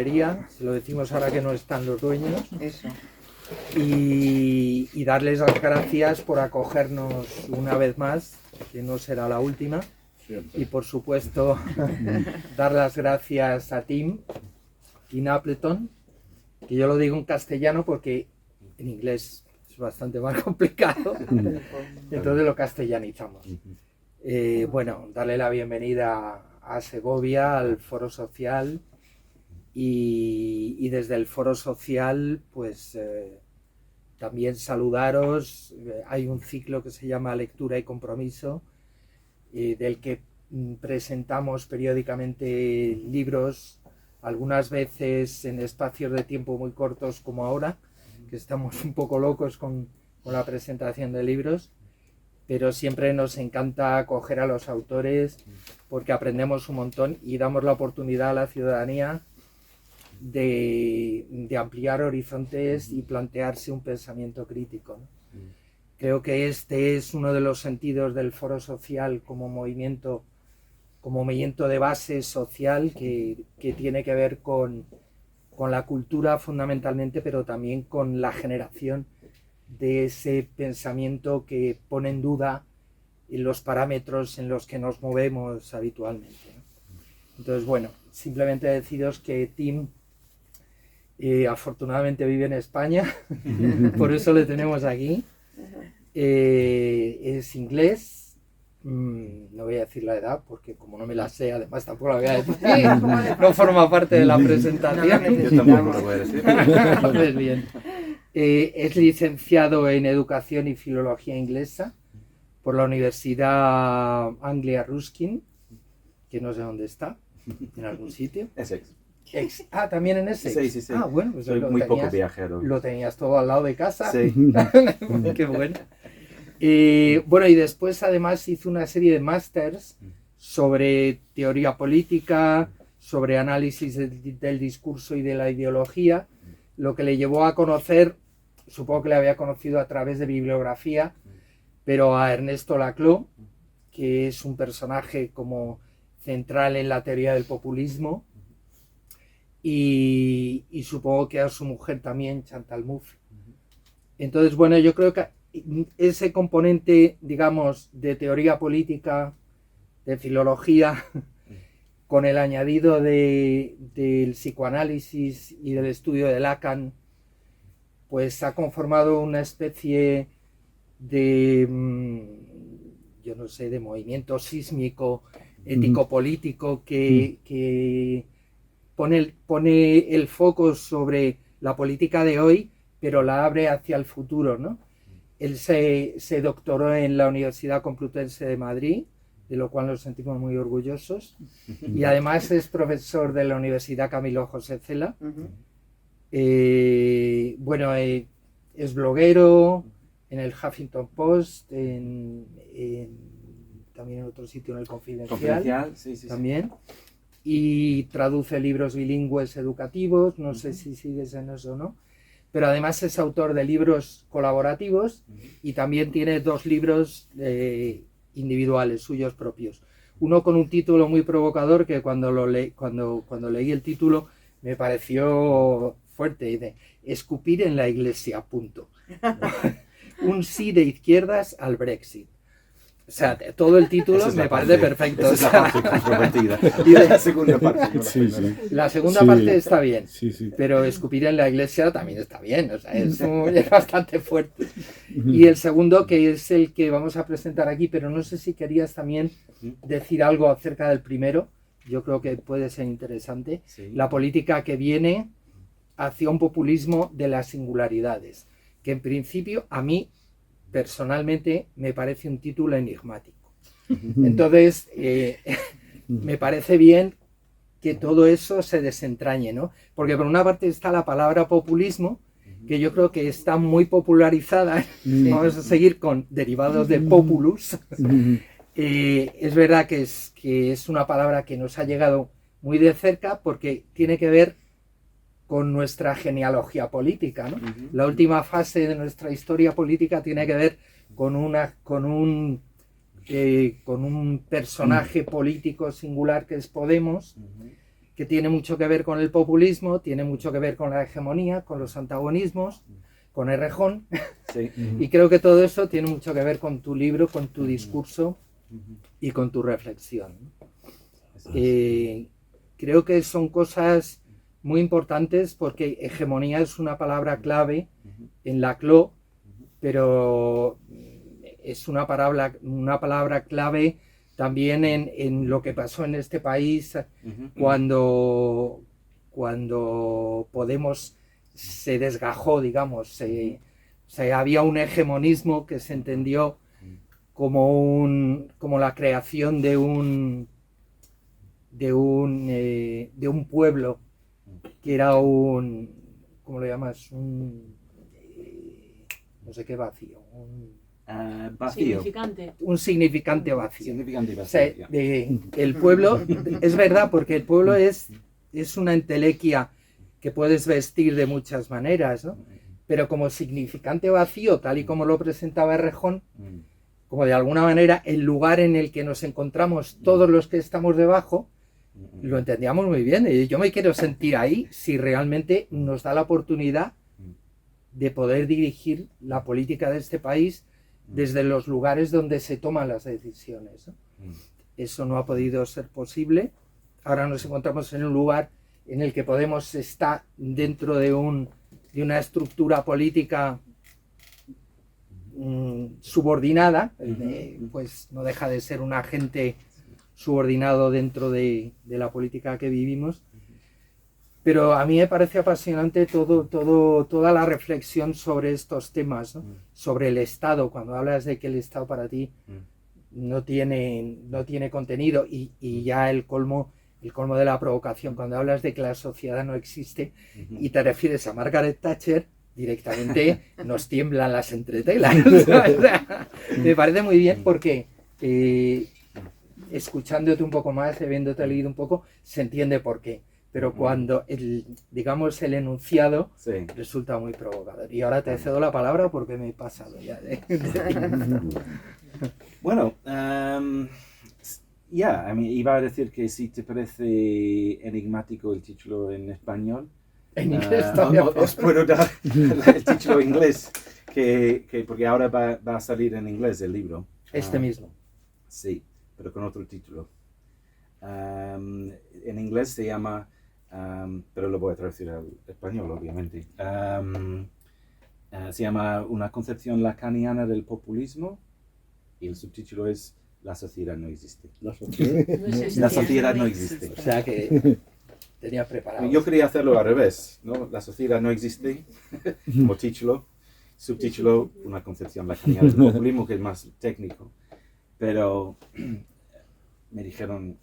librería, se lo decimos ahora que no están los dueños. Eso. Y darles las gracias por acogernos una vez más, que no será la última. Y por supuesto, dar las gracias a Tim Appleton, que yo lo digo en castellano porque en inglés es bastante más complicado, entonces lo castellanizamos. Bueno, darle la bienvenida a Segovia, al Foro Social, y desde el Foro Social, pues también saludaros. Hay un ciclo que se llama Lectura y Compromiso, del que presentamos periódicamente libros, algunas veces en espacios de tiempo muy cortos como ahora, que estamos un poco locos con la presentación de libros, pero siempre nos encanta acoger a los autores porque aprendemos un montón y damos la oportunidad a la ciudadanía de ampliar horizontes y plantearse un pensamiento crítico, ¿no? Creo que este es uno de los sentidos del Foro Social como movimiento de base social que tiene que ver con la cultura fundamentalmente, pero también con la generación de ese pensamiento que pone en duda los parámetros en los que nos movemos habitualmente, ¿no? Entonces, bueno, simplemente deciros que Tim afortunadamente vive en España, por eso le tenemos aquí. Es inglés, no voy a decir la edad porque como no me la sé, además tampoco la voy a decir, no forma parte de la presentación. Yo tampoco lo voy a decir. Entonces, bien. Es licenciado en Educación y Filología Inglesa por la Universidad Anglia Ruskin, que no sé dónde está, en algún sitio. Essex. También en Essex. Sí. Ah, bueno, pues soy muy poco viajero. Lo tenías todo al lado de casa. Sí. Qué bueno. Bueno, y después además hizo una serie de másters sobre teoría política, sobre análisis del discurso y de la ideología, lo que le llevó a conocer, supongo que le había conocido a través de bibliografía, pero a Ernesto Laclau, que es un personaje como central en la teoría del populismo, y supongo que a su mujer también, Chantal Mouffe. Entonces, bueno, yo creo que ese componente, digamos, de teoría política, de filología, con el añadido del psicoanálisis y del estudio de Lacan, pues ha conformado una especie de, yo no sé, de movimiento sísmico, ético-político, que pone el foco sobre la política de hoy, pero la abre hacia el futuro, ¿no? Él se doctoró en la Universidad Complutense de Madrid, de lo cual nos sentimos muy orgullosos, y además es profesor de la Universidad Camilo José Cela. Bueno, es bloguero en el Huffington Post, también en otro sitio, en el Confidencial, sí. también. Y traduce libros bilingües educativos, no sé si sigues en eso o no, pero además es autor de libros colaborativos y también tiene 2 libros individuales suyos propios. Uno con un título muy provocador que cuando leí el título me pareció fuerte, dice: Escupir en la iglesia, punto. Un sí de izquierdas al Brexit. O sea, todo el título me parece perfecto. Esa es la parte controvertida. Y la segunda parte. La segunda parte está bien, sí. pero escupir en la iglesia también está bien, o sea, es bastante fuerte. Y el segundo, que es el que vamos a presentar aquí, pero no sé si querías también decir algo acerca del primero, yo creo que puede ser interesante. Sí. La política que viene hacia un populismo de las singularidades, que en principio a mí personalmente me parece un título enigmático. Entonces, me parece bien que todo eso se desentrañe, ¿no? Porque por una parte está la palabra populismo, que yo creo que está muy popularizada. Vamos a seguir con derivados de populus. Es verdad que es una palabra que nos ha llegado muy de cerca porque tiene que ver con nuestra genealogía política, ¿no? La última fase de nuestra historia política tiene que ver con un personaje político singular que es Podemos, que que tiene mucho que ver con el populismo, tiene mucho que ver con la hegemonía, con los antagonismos, con Errejón, Sí. y creo que todo eso tiene mucho que ver con tu libro, con tu discurso y con tu reflexión. Creo que son cosas muy importantes porque hegemonía es una palabra clave en la CLO, pero es una palabra clave también en lo que pasó en este país cuando Podemos se desgajó, digamos, había un hegemonismo que se entendió como la creación de un pueblo que era ¿cómo lo llamas? No sé qué vacío. Vacío. Un significante vacío. Significante vacío. O sea, el pueblo, es verdad, porque el pueblo es una entelequia que puedes vestir de muchas maneras, ¿no? Pero como significante vacío, tal y como lo presentaba Errejón, como de alguna manera el lugar en el que nos encontramos todos los que estamos debajo, lo entendíamos muy bien. Y yo me quiero sentir ahí si realmente nos da la oportunidad de poder dirigir la política de este país desde los lugares donde se toman las decisiones, ¿no? Eso no ha podido ser posible. Ahora nos encontramos en un lugar en el que Podemos está dentro de una estructura política subordinada, pues no deja de ser un agente subordinado dentro de la política que vivimos. Pero a mí me parece apasionante toda la reflexión sobre estos temas, ¿no? Sobre el Estado, cuando hablas de que el Estado para ti no tiene contenido y ya el colmo de la provocación, cuando hablas de que la sociedad no existe y te refieres a Margaret Thatcher, directamente nos tiemblan las entretelas. O sea, me parece muy bien porque escuchándote un poco más, habiéndote leído un poco, se entiende por qué. Pero cuando el enunciado resulta muy provocador. Y ahora te cedo la palabra porque me he pasado ya. Bueno, iba a decir que si te parece enigmático el título en español, en inglés os puedo dar el título en inglés, porque ahora va a salir en inglés el libro. Mismo. Sí, pero con otro título. En inglés se llama, pero lo voy a traducir al español, obviamente. Se llama Una concepción lacaniana del populismo y el subtítulo es La sociedad no existe. La sociedad No existe. O sea que tenía preparado. Yo quería hacerlo al revés, ¿no? La sociedad no existe como título. Subtítulo, Una concepción lacaniana del populismo, que es más técnico. Pero me dijeron,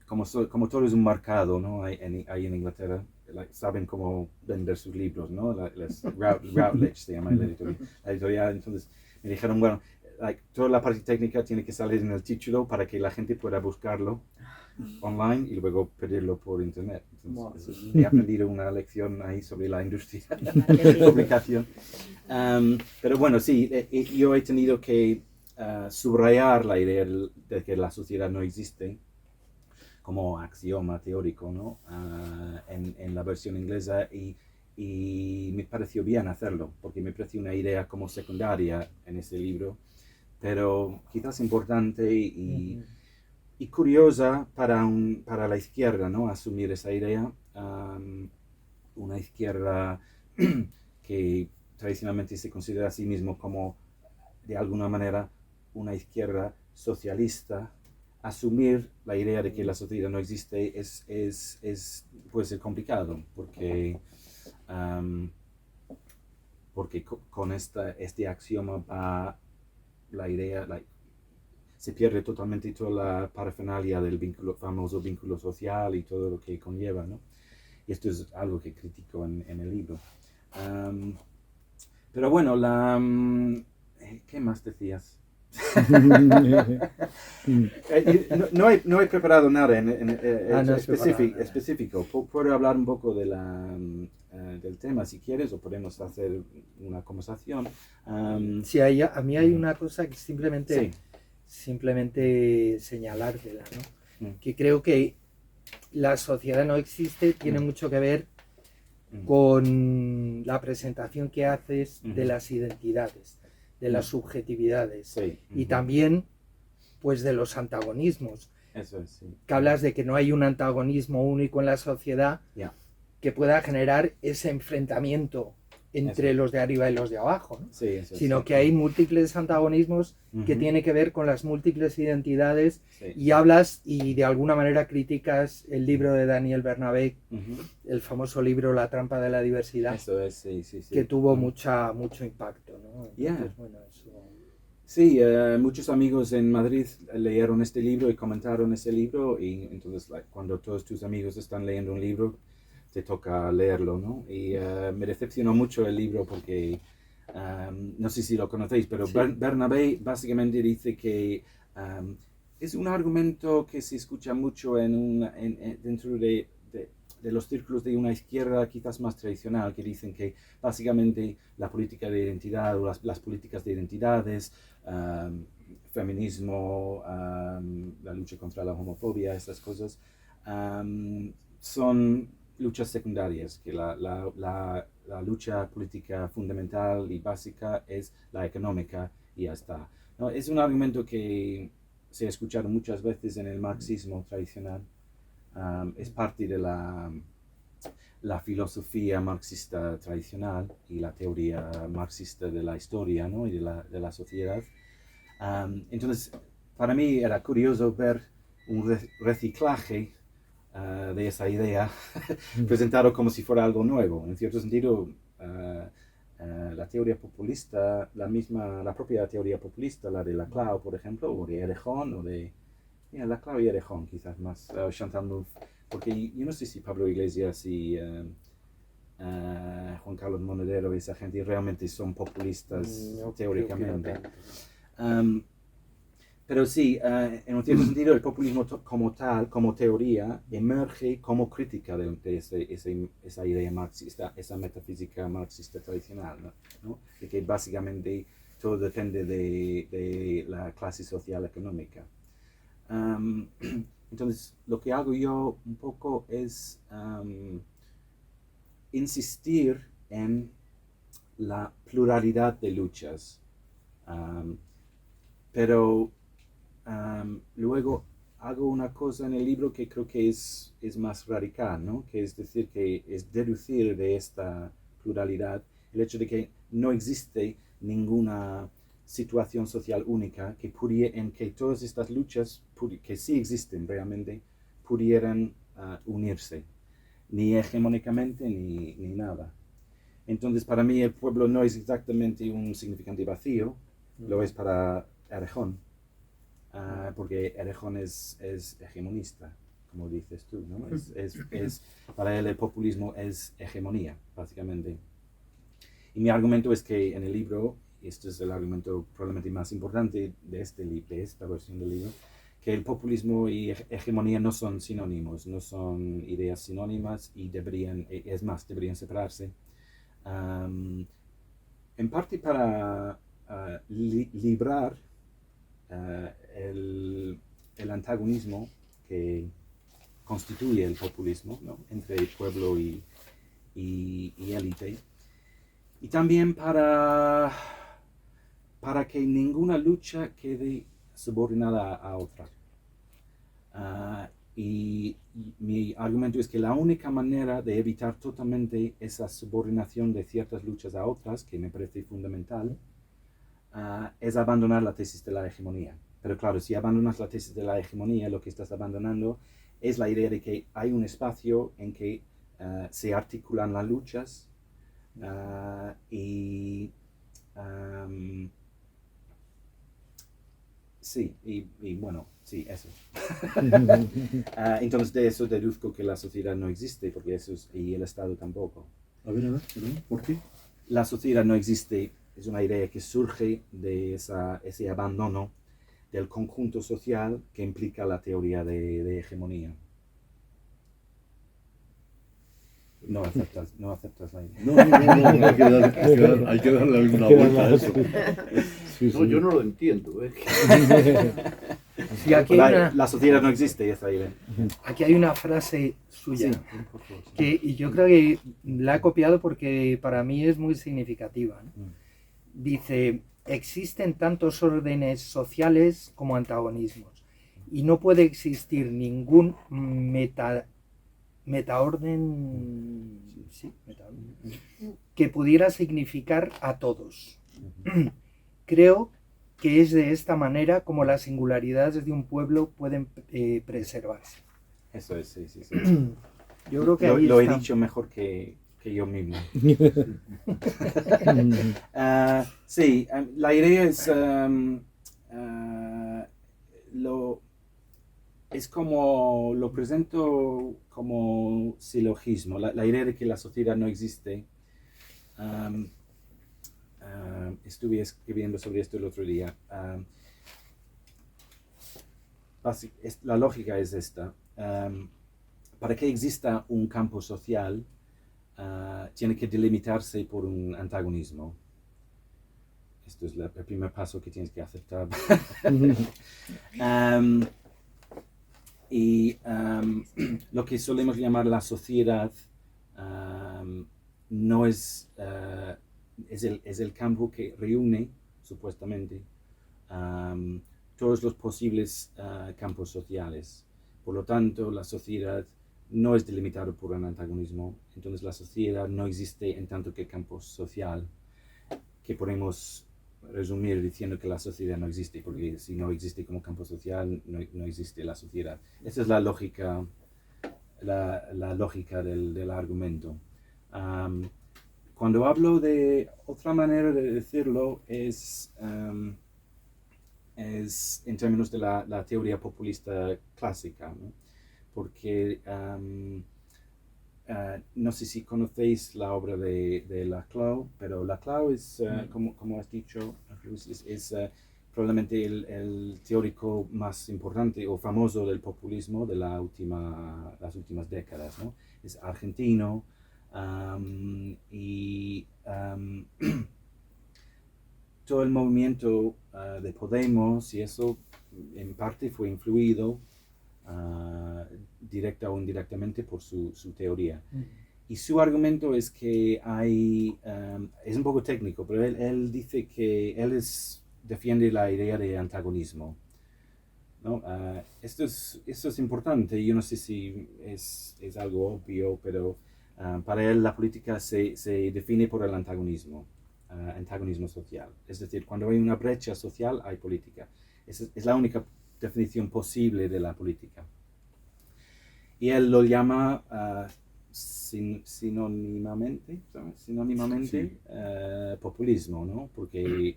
como todo es un mercado, ¿no? Hay en Inglaterra, saben cómo vender sus libros, ¿no? Routledge se llama la editorial. Entonces me dijeron, bueno, toda la parte técnica tiene que salir en el título para que la gente pueda buscarlo online y luego pedirlo por internet. Entonces, he aprendido una lección ahí sobre la industria de publicación. Pero bueno, sí, yo he tenido que subrayar la idea de que la sociedad no existe como axioma teórico, ¿no? En la versión inglesa y me pareció bien hacerlo, porque me pareció una idea como secundaria en ese libro, pero quizás importante y curiosa para la izquierda, ¿no? Asumir esa idea, una izquierda que tradicionalmente se considera a sí mismo como, de alguna manera, una izquierda socialista. Asumir la idea de que la sociedad no existe puede ser complicado, porque con este axioma va la idea, se pierde totalmente toda la parafernalia del famoso vínculo social y todo lo que conlleva, ¿no? Y esto es algo que critico en el libro. Pero bueno, ¿qué más decías? No he preparado nada específico. Puedo hablar un poco del tema si quieres, o podemos hacer una conversación. Sí, a mí hay una cosa que simplemente señalártela, ¿no? que creo que la sociedad no existe tiene mucho que ver con la presentación que haces de las identidades, de las subjetividades Sí. y también pues de los antagonismos. Eso es, sí. Que hablas de que no hay un antagonismo único en la sociedad Ya. que pueda generar ese enfrentamiento entre Eso. los de arriba y los de abajo, ¿no? Sí, eso es, Sino sí. que hay múltiples antagonismos que tienen que ver con las múltiples identidades Sí. y hablas y de alguna manera criticas el libro de Daniel Bernabé, Ujú. el famoso libro La trampa de la diversidad, Eso es, sí, sí, sí. que tuvo mucho impacto, ¿no? Entonces, Yeah. bueno, eso... Sí, muchos amigos en Madrid leyeron este libro y comentaron ese libro y entonces cuando todos tus amigos están leyendo un libro, te toca leerlo, ¿no? Y me decepcionó mucho el libro porque, no sé si lo conocéis, pero Sí. Bernabé básicamente dice que es un argumento que se escucha mucho dentro de los círculos de una izquierda quizás más tradicional, que dicen que básicamente la política de identidad o las políticas de identidades, feminismo, la lucha contra la homofobia, estas cosas, son luchas secundarias, que la lucha política fundamental y básica es la económica y ya está, ¿no? Es un argumento que se ha escuchado muchas veces en el marxismo tradicional. Es parte de la filosofía marxista tradicional y la teoría marxista de la historia, ¿no? Y de la sociedad. Entonces, para mí era curioso ver un reciclaje de esa idea presentado como si fuera algo nuevo. En cierto sentido, la teoría populista, la propia teoría populista, la de Laclau, por ejemplo, o de Errejón, o de Laclau y Errejón, quizás más, Chantal Mouffe, porque yo no sé si Pablo Iglesias y Juan Carlos Monedero y esa gente realmente son populistas teóricamente. Pero sí, en un cierto sentido, el populismo como tal, como teoría, emerge como crítica de esa idea marxista, esa metafísica marxista tradicional, ¿no? De que básicamente todo depende de la clase social económica. Entonces, lo que hago yo un poco es insistir en la pluralidad de luchas, pero luego hago una cosa en el libro que creo que es más radical, ¿no? Que es decir, que es deducir de esta pluralidad el hecho de que no existe ninguna situación social única en que todas estas luchas, que sí existen realmente, pudieran unirse, ni hegemónicamente ni nada. Entonces, para mí el pueblo no es exactamente un significante vacío, lo es para Errejón. Porque Errejón es hegemonista, como dices tú, ¿no? Para él el populismo es hegemonía, básicamente. Y mi argumento es que en el libro, y este es el argumento probablemente más importante de esta versión del libro, que el populismo y hegemonía no son sinónimos, no son ideas sinónimas y deberían separarse. En parte para librar el antagonismo que constituye el populismo, ¿no? Entre el pueblo y élite, y también para que ninguna lucha quede subordinada a otra. Y mi argumento es que la única manera de evitar totalmente esa subordinación de ciertas luchas a otras, que me parece fundamental, es abandonar la tesis de la hegemonía. Pero claro, si abandonas la tesis de la hegemonía, lo que estás abandonando es la idea de que hay un espacio en que se articulan las luchas sí, eso. Entonces de eso deduzco que la sociedad no existe, porque y el Estado tampoco. A ver, ¿por qué? La sociedad no existe. Es una idea que surge de ese abandono del conjunto social que implica la teoría de hegemonía. No aceptas la idea. No, hay que darle una vuelta a eso. Sí. No, yo no lo entiendo. Sí, aquí hay una, La sociedad no existe, ya está ahí. aquí hay una frase suya Sí, por favor, sí. y yo creo que la he copiado porque para mí es muy significativa, ¿no? Dice, existen tantos órdenes sociales como antagonismos y no puede existir ningún metaorden, sí, metaorden, que pudiera significar a todos. Creo que es de esta manera como las singularidades de un pueblo pueden preservarse. Eso es, sí, sí, sí. Yo creo que Lo, ahí lo he está. dicho mejor que yo mismo. Sí, la idea es, es como, lo presento como silogismo, la idea de que la sociedad no existe. Estuve escribiendo sobre esto el otro día. La lógica es esta. Para que exista un campo social, tiene que delimitarse por un antagonismo. Esto es el primer paso que tienes que aceptar. Lo que solemos llamar la sociedad no es, es el campo que reúne, supuestamente, todos los posibles campos sociales. Por lo tanto, la sociedad no es delimitada por un antagonismo, entonces la sociedad no existe en tanto que campo social, que podemos resumir diciendo que la sociedad no existe, porque si no existe como campo social, no existe la sociedad. Esa es la lógica, la lógica del argumento. Cuando hablo de otra manera de decirlo es en términos de la teoría populista clásica, ¿no? Porque no sé si conocéis la obra de Laclau, pero Laclau es, como has dicho, es probablemente el teórico más importante o famoso del populismo de las últimas décadas, ¿no? Es argentino y todo el movimiento de Podemos y eso en parte fue influido directa o indirectamente por su teoría. Y su argumento es que es un poco técnico, pero él dice que defiende la idea de antagonismo, ¿no? Esto es importante, yo no sé si es algo obvio, pero para él la política se define por el antagonismo, antagonismo social. Es decir, cuando hay una brecha social hay política. Es la única definición posible de la política. Y él lo llama sinónimamente, sí. Populismo, ¿no? Porque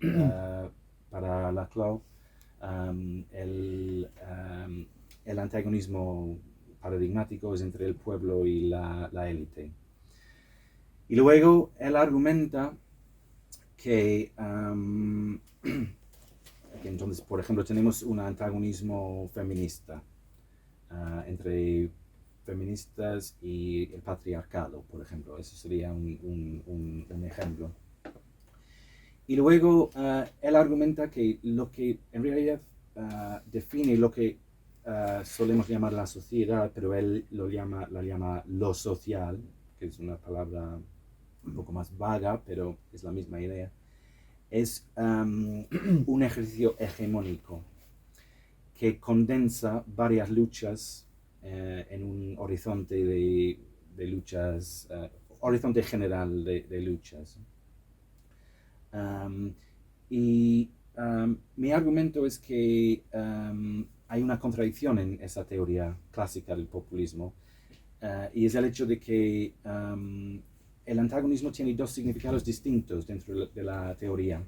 para Laclau el antagonismo paradigmático es entre el pueblo y la élite. Y luego él argumenta que entonces, por ejemplo, tenemos un antagonismo feminista entre feministas y el patriarcado, por ejemplo. Eso sería un ejemplo. Y luego él argumenta que lo que en realidad define lo que solemos llamar la sociedad, pero él la llama lo social, que es una palabra un poco más vaga, pero es la misma idea. Es un ejercicio hegemónico que condensa varias luchas en un horizonte de luchas, horizonte general de luchas. Mi argumento es que hay una contradicción en esa teoría clásica del populismo, y es el hecho de que el antagonismo tiene dos significados distintos dentro de la teoría.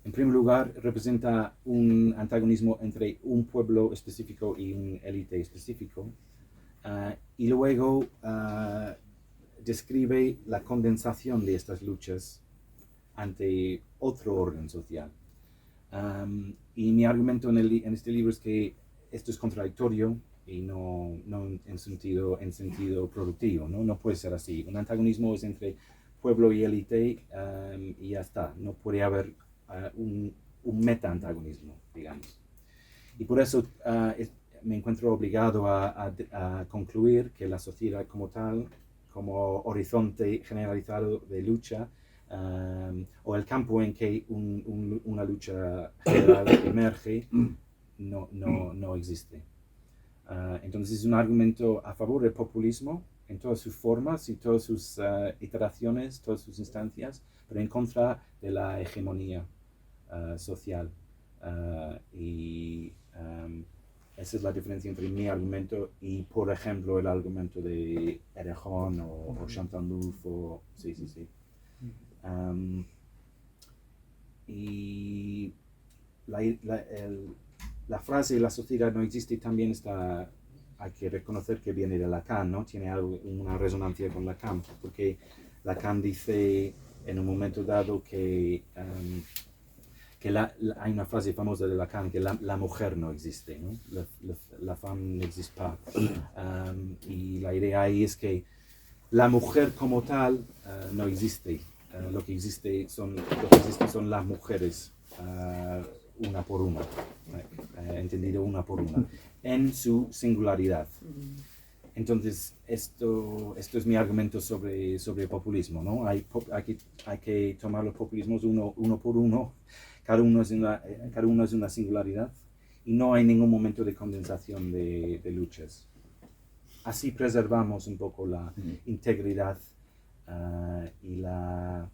En primer lugar, representa un antagonismo entre un pueblo específico y un élite específico, y luego describe la condensación de estas luchas ante otro orden social. Y mi argumento en este libro es que esto es contradictorio y no en sentido productivo, ¿no? No puede ser así. Un antagonismo es entre pueblo y élite y ya está. No puede haber un meta-antagonismo, digamos. Y por eso me encuentro obligado a concluir que la sociedad como tal, como horizonte generalizado de lucha, o el campo en que una lucha general emerge, no existe. Entonces es un argumento a favor del populismo en todas sus formas y todas sus iteraciones, todas sus instancias, pero en contra de la hegemonía social. Esa es la diferencia entre mi argumento y, por ejemplo, el argumento de Errejón o Chantal Mouffe. Sí. Y la frase la sociedad no existe también hay que reconocer que viene de Lacan, ¿no? Tiene una resonancia con Lacan, porque Lacan dice en un momento dado que hay una frase famosa de Lacan, que la mujer no existe, ¿no? La femme n'existe pas. Y la idea ahí es que la mujer como tal no existe. Lo que existe son las mujeres, una por una, entendido una por una, en su singularidad. Entonces, esto es mi argumento sobre populismo, ¿no? Hay que tomar los populismos uno por uno, cada uno es una singularidad, y no hay ningún momento de condensación de luchas. Así preservamos un poco la integridad y la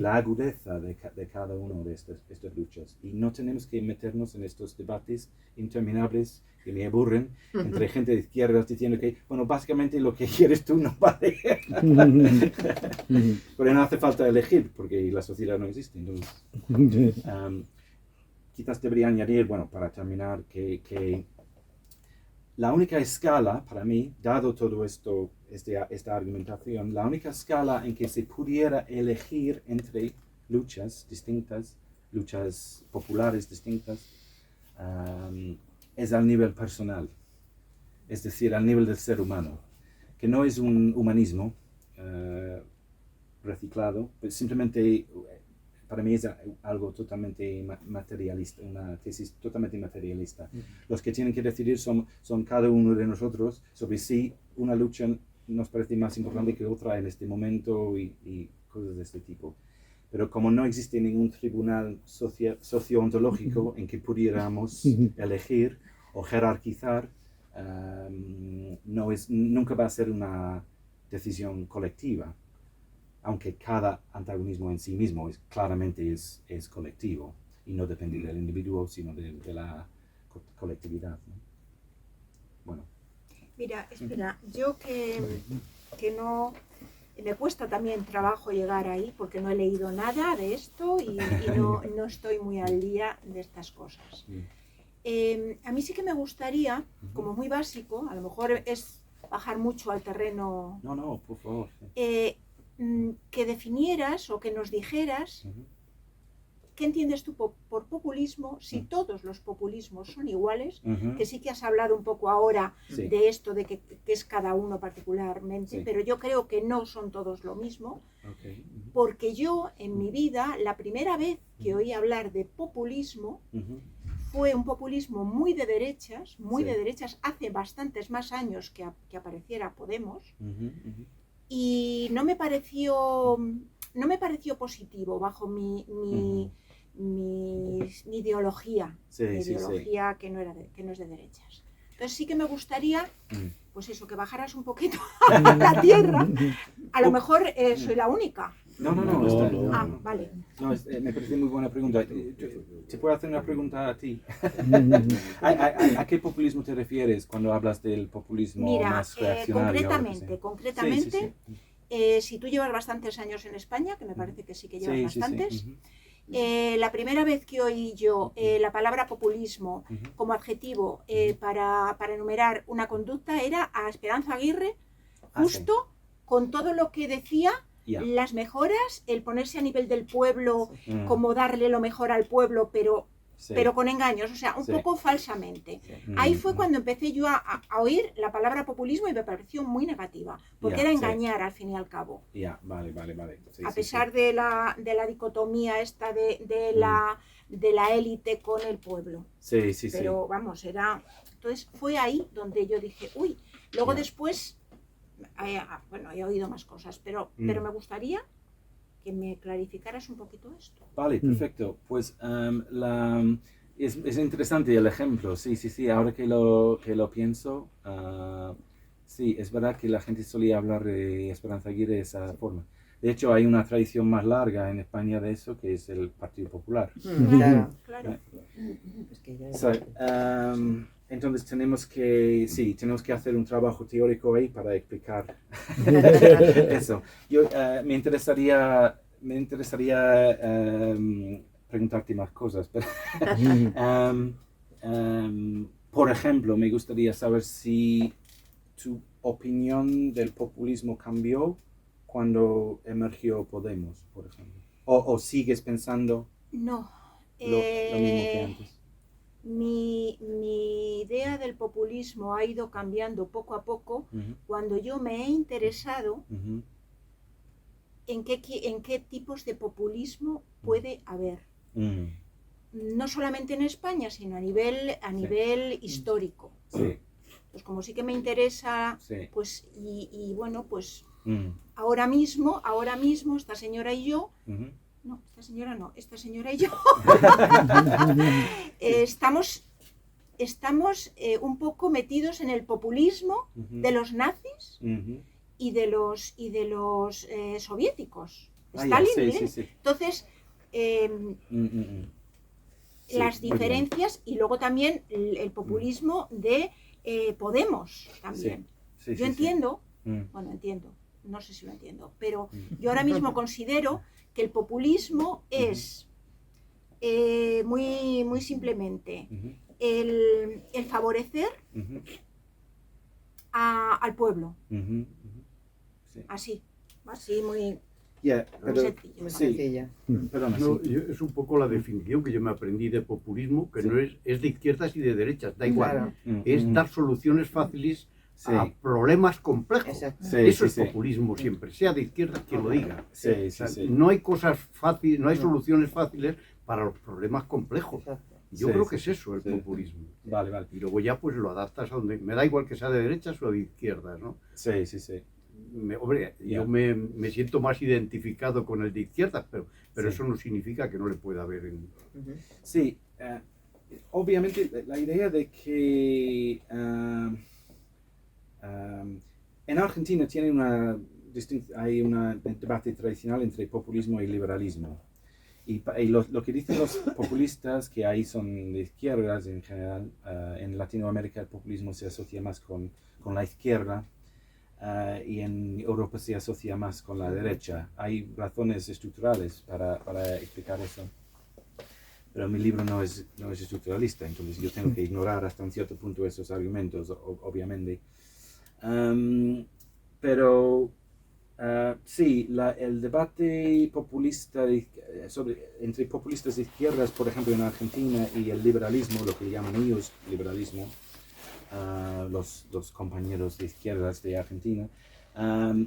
agudeza de cada uno de estas luchas. Y no tenemos que meternos en estos debates interminables que me aburren entre gente de izquierdas diciendo que, bueno, básicamente lo que quieres tú no vale. Pero no hace falta elegir porque la sociedad no existe. Entonces, quizás debería añadir, bueno, para terminar, que la única escala para mí, dado todo esto, esta argumentación, la única escala en que se pudiera elegir entre luchas distintas, luchas populares distintas, es al nivel personal, es decir, al nivel del ser humano, que no es un humanismo reciclado, pues simplemente para mí es algo totalmente materialista, una tesis totalmente materialista. Los que tienen que decidir son cada uno de nosotros sobre si una lucha nos parece más importante que otra en este momento y cosas de este tipo. Pero como no existe ningún tribunal socio-ontológico en que pudiéramos elegir o jerarquizar, nunca va a ser una decisión colectiva, aunque cada antagonismo en sí mismo claramente es colectivo y no depende del individuo, sino de la colectividad, ¿no? Bueno. Mira, espera, yo que no... Me cuesta también trabajo llegar ahí porque no he leído nada de esto y no estoy muy al día de estas cosas. A mí sí que me gustaría, como muy básico, a lo mejor es bajar mucho al terreno... No, por favor. Que definieras o que nos dijeras qué entiendes tú por populismo, si todos los populismos son iguales, que sí que has hablado un poco ahora de esto, de que es cada uno particularmente, pero yo creo que no son todos lo mismo, porque yo en mi vida, la primera vez que oí hablar de populismo, fue un populismo muy de derechas, hace bastantes más años que apareciera Podemos, y no me pareció positivo bajo mi ideología, que no es de derechas. Entonces sí que me gustaría, pues eso, que bajaras un poquito a la tierra. A lo mejor soy la única. No. Vale. No, me parece muy buena pregunta. ¿Te puedo hacer una pregunta a ti? ¿A qué populismo te refieres cuando hablas del populismo más reaccionario? Concretamente, si tú llevas bastantes años en España, que me parece que sí que llevas bastantes, la primera vez que oí yo la palabra populismo como adjetivo para enumerar una conducta era a Esperanza Aguirre, justo con todo lo que decía, las mejoras, el ponerse a nivel del pueblo, como darle lo mejor al pueblo, pero Sí. pero con engaños, o sea, un Sí. poco falsamente. Mm, Ahí fue mm. cuando empecé yo a oír la palabra populismo y me pareció muy negativa, porque Ya, era sí. engañar al fin y al cabo. Ya, vale. Sí, A sí, pesar sí. de la dicotomía esta de la élite con el pueblo. Sí, sí, sí. Pero vamos, era... Entonces fue ahí donde yo dije, uy, luego Ya. después, bueno, he oído más cosas, pero me gustaría que me clarificaras un poquito esto. Vale, perfecto. Pues es interesante el ejemplo, sí. Ahora que lo pienso, sí, es verdad que la gente solía hablar de Esperanza Aguirre de esa forma. De hecho, hay una tradición más larga en España de eso, que es el Partido Popular. Claro, claro. Es que ya So, entonces tenemos que hacer un trabajo teórico ahí para explicar eso. Yo me interesaría preguntarte más cosas, pero por ejemplo, me gustaría saber si tu opinión del populismo cambió cuando emergió Podemos, por ejemplo, o sigues pensando No. lo mismo que antes. Mi idea del populismo ha ido cambiando poco a poco cuando yo me he interesado en qué tipos de populismo puede haber. No solamente en España, sino a nivel histórico. Sí. Pues como sí que me interesa, Sí. pues, y bueno, pues ahora mismo, esta señora y yo, no, esta señora y yo, estamos un poco metidos en el populismo de los nazis y de los soviéticos. Stalin, Sí. Entonces, Sí, las muy bien. diferencias y luego también el populismo de Podemos también. Sí, Yo sí. entiendo, bueno, no sé si lo entiendo, pero yo ahora mismo considero que el populismo es muy simplemente el favorecer al pueblo, Sí. así muy Yeah, muy pero, sencillo. Muy sí, sencilla. perdona, No, sí. es un poco la definición que yo me aprendí de populismo, que Sí. no es de izquierdas y de derechas, da igual. Claro. Es dar soluciones fáciles Sí. a problemas complejos. Exacto. Sí, Eso sí, es sí. populismo siempre, sea de izquierda quien lo diga. Sí, O sea, sí. no hay cosas fáciles, no hay No. soluciones fáciles para los problemas complejos. Exacto. Yo Sí, creo sí, que es eso el sí. populismo. Vale. Y luego ya pues lo adaptas a donde... Me da igual que sea de derechas o de izquierdas, ¿no? Sí. Hombre, Ya. yo me siento más identificado con el de izquierdas, pero Sí. eso no significa que no le pueda haber en... Ujú. Sí, obviamente la idea de que en Argentina hay un debate tradicional entre populismo y liberalismo. Y lo que dicen los populistas, que ahí son de izquierdas en general, en Latinoamérica el populismo se asocia más con la izquierda. Y en Europa se asocia más con la derecha. Hay razones estructurales para explicar eso. Pero mi libro no es estructuralista, entonces yo tengo que ignorar hasta un cierto punto esos argumentos, obviamente. Pero sí, el debate populista entre populistas de izquierdas, por ejemplo en Argentina, y el liberalismo, lo que llaman ellos liberalismo, los compañeros de izquierdas de Argentina,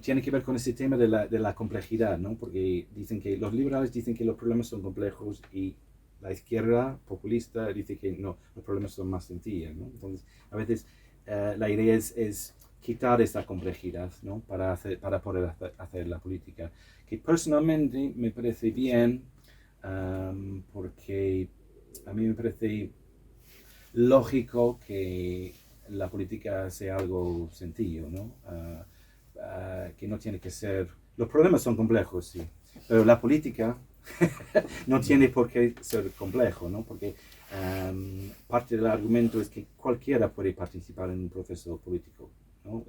tiene que ver con ese tema de la complejidad, ¿no? Porque dicen que los liberales dicen que los problemas son complejos y la izquierda populista dice que no, los problemas son más sencillos, ¿no? Entonces, a veces la idea es quitar esa complejidad, ¿no? Para poder hacer la política. Que personalmente me parece bien, porque a mí me parece lógico que la política sea algo sencillo, ¿no? Que no tiene que ser... Los problemas son complejos, sí, pero la política no tiene por qué ser complejo, ¿no? Porque parte del argumento es que cualquiera puede participar en un proceso político, ¿no?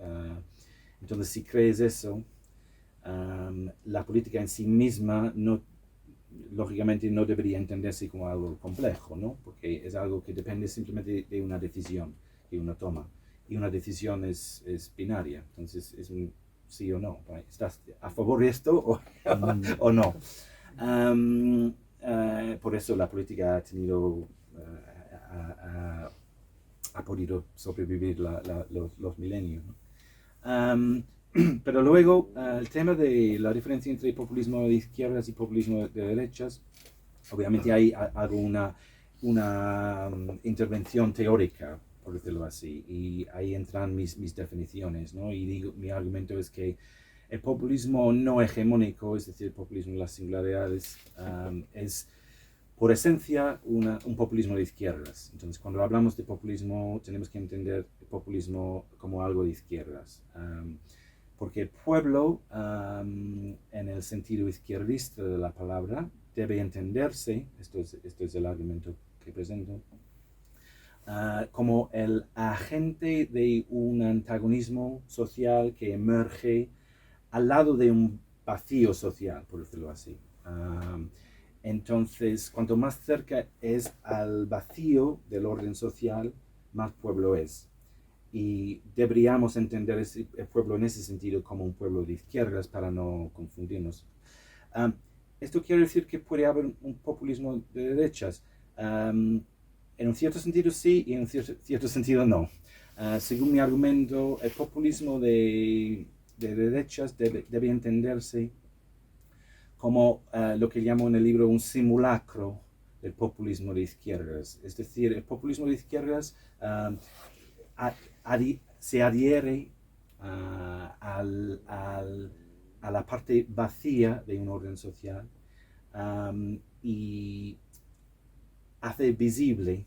Entonces, si crees eso, la política en sí misma lógicamente no debería entenderse como algo complejo, ¿no? Porque es algo que depende simplemente de una decisión que uno toma. Y una decisión es binaria, entonces es un sí o no. ¿Estás a favor de esto o no? Por eso la política ha tenido ha podido sobrevivir los milenios, ¿no? Pero luego el tema de la diferencia entre populismo de izquierdas y populismo de derechas, obviamente ahí hago una intervención teórica, por decirlo así, y ahí entran mis definiciones, ¿no? Y digo, mi argumento es que el populismo no hegemónico, es decir, el populismo en las singularidades, es por esencia un populismo de izquierdas. Entonces, cuando hablamos de populismo, tenemos que entender el populismo como algo de izquierdas. Porque el pueblo, en el sentido izquierdista de la palabra, debe entenderse, esto es el argumento que presento, como el agente de un antagonismo social que emerge al lado de un vacío social, por decirlo así. Entonces, cuanto más cerca es al vacío del orden social, más pueblo es. Y deberíamos entender el pueblo en ese sentido como un pueblo de izquierdas para no confundirnos. Esto quiere decir que puede haber un populismo de derechas. En un cierto sentido sí y en un cierto sentido no. Según mi argumento, el populismo de derechas debe entenderse como lo que llamo en el libro un simulacro del populismo de izquierdas. Es decir, el populismo de izquierdas se adhiere a la parte vacía de un orden social y hace visible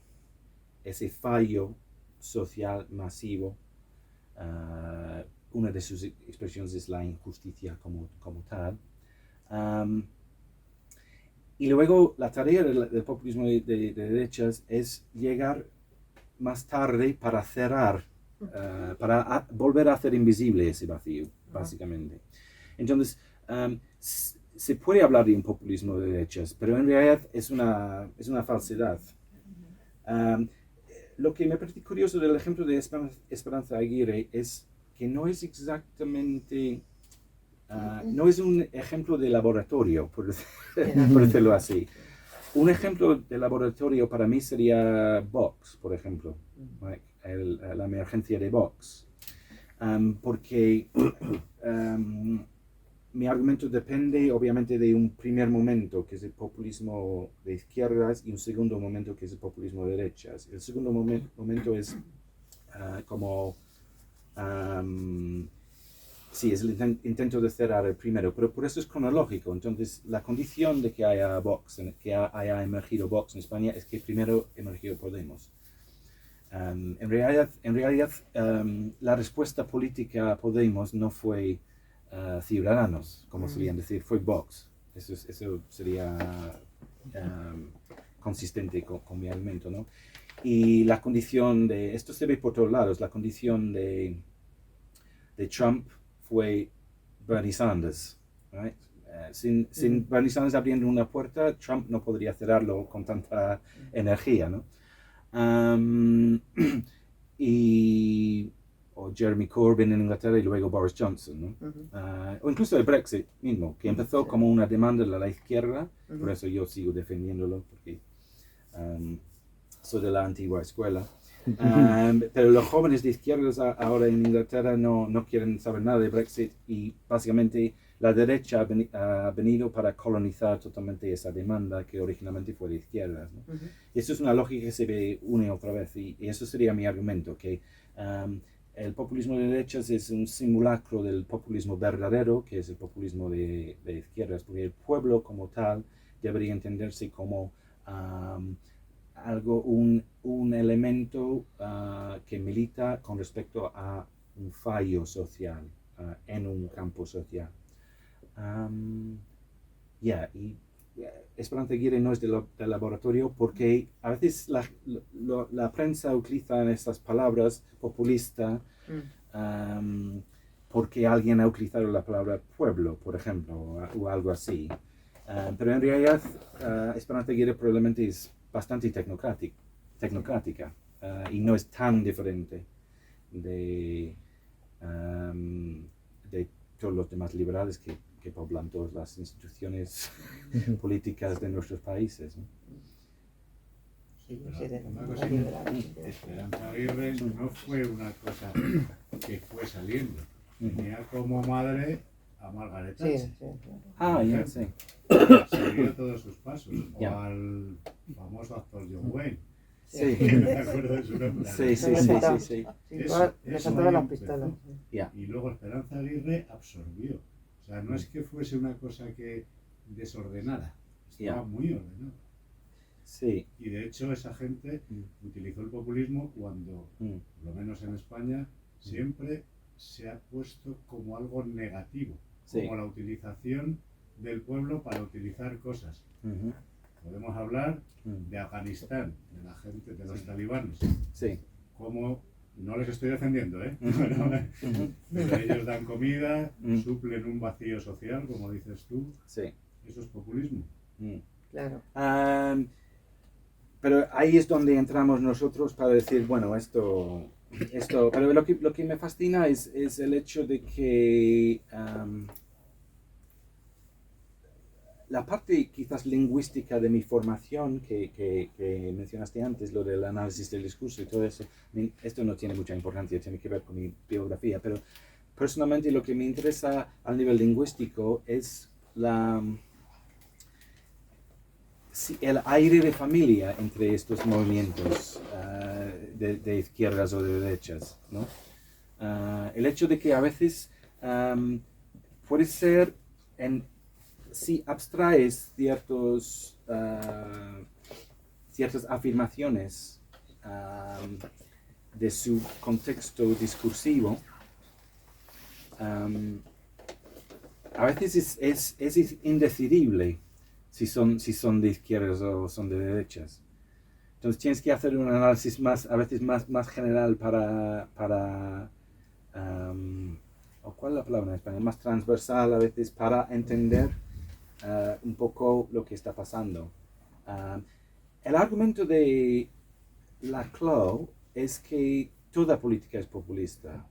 ese fallo social masivo. Una de sus expresiones es la injusticia como tal. Y luego la tarea del populismo de derechas es llegar más tarde para cerrar, para volver a hacer invisible ese vacío, básicamente. Entonces, se puede hablar de un populismo de derechas, pero en realidad es una falsedad. Lo que me parece curioso del ejemplo de Esperanza Aguirre es que no es exactamente, no es un ejemplo de laboratorio, por decirlo así. Un ejemplo de laboratorio para mí sería Vox, por ejemplo, la emergencia de Vox, porque mi argumento depende obviamente de un primer momento, que es el populismo de izquierdas, y un segundo momento, que es el populismo de derechas. El segundo momento es sí, es el intento de cerrar el primero, pero por eso es cronológico. Entonces, la condición de que haya Vox, que haya emergido Vox en España, es que primero emergió Podemos. En realidad la respuesta política a Podemos no fue Ciudadanos, como solían decir, fue Vox. Eso sería consistente con mi argumento, ¿no? Y la condición de, esto se ve por todos lados, la condición de Trump fue Bernie Sanders. Right? Sin Bernie Sanders abriendo una puerta, Trump no podría cerrarlo con tanta energía, ¿no? O Jeremy Corbyn en Inglaterra y luego Boris Johnson, ¿no? O incluso el Brexit mismo, que empezó como una demanda de la izquierda, por eso yo sigo defendiéndolo, porque soy de la antigua escuela. Pero los jóvenes de izquierdas ahora en Inglaterra no quieren saber nada de Brexit, y básicamente la derecha ha venido para colonizar totalmente esa demanda que originalmente fue de izquierdas, ¿no? Y eso es una lógica que se ve una y otra vez, y eso sería mi argumento, que el populismo de derechas es un simulacro del populismo verdadero, que es el populismo de izquierdas, porque el pueblo como tal debería entenderse como un elemento que milita con respecto a un fallo social en un campo social. Esperanza Aguirre no es del laboratorio, porque a veces la prensa utiliza estas palabras populista porque alguien ha utilizado la palabra pueblo, por ejemplo, o algo así. Pero en realidad Esperanza Aguirre probablemente es bastante tecnocrática y no es tan diferente de todos los demás liberales que poblan todas las instituciones políticas de nuestros países, ¿no? Sí, yo soy de Una los cosa liberales. Esperanza Aguirre no fue una cosa que fue saliendo. Tenía como madre a Margaret Sí, Thatcher. sí, sí. Ah, ya, sí. Siguió todos sus pasos. O Ya. al famoso actor John Wayne. Sí. Me acuerdo de su nombre. Sí, sí, Le sí, faltaba- sí, sí. sí, Eso, le eso faltaban las ahí pistolas. empezó. Sí. Ya. Y luego Esperanza Aguirre absorbió. O sea, no es que fuese una cosa que desordenara. Estaba Ya. muy ordenado. Sí. Y de hecho esa gente utilizó el populismo cuando, Mm. por lo menos en España, siempre se ha puesto como algo negativo, Sí. como la utilización del pueblo para utilizar cosas. Ujú. Podemos hablar Mm. de Afganistán, de la gente, de los talibanes, Sí. como no les estoy defendiendo, ¿eh? Ujú. Pero ellos dan comida, Mm. suplen un vacío social, como dices tú, Sí. eso es populismo. Mm. Claro. Pero ahí es donde entramos nosotros para decir, bueno, esto, pero lo que me fascina es el hecho de que la parte quizás lingüística de mi formación que mencionaste antes, lo del análisis del discurso y todo eso, esto no tiene mucha importancia, tiene que ver con mi biografía, pero personalmente lo que me interesa a nivel lingüístico es el aire de familia entre estos movimientos de izquierdas o de derechas, ¿no? El hecho de que a veces puede ser, si abstraes ciertas afirmaciones de su contexto discursivo, a veces es indecidible si son de izquierdas o son de derechas. Entonces tienes que hacer un análisis a veces más general ¿o cuál es la palabra en español? Más transversal a veces para entender un poco lo que está pasando. El argumento de Laclau es que toda política es populista.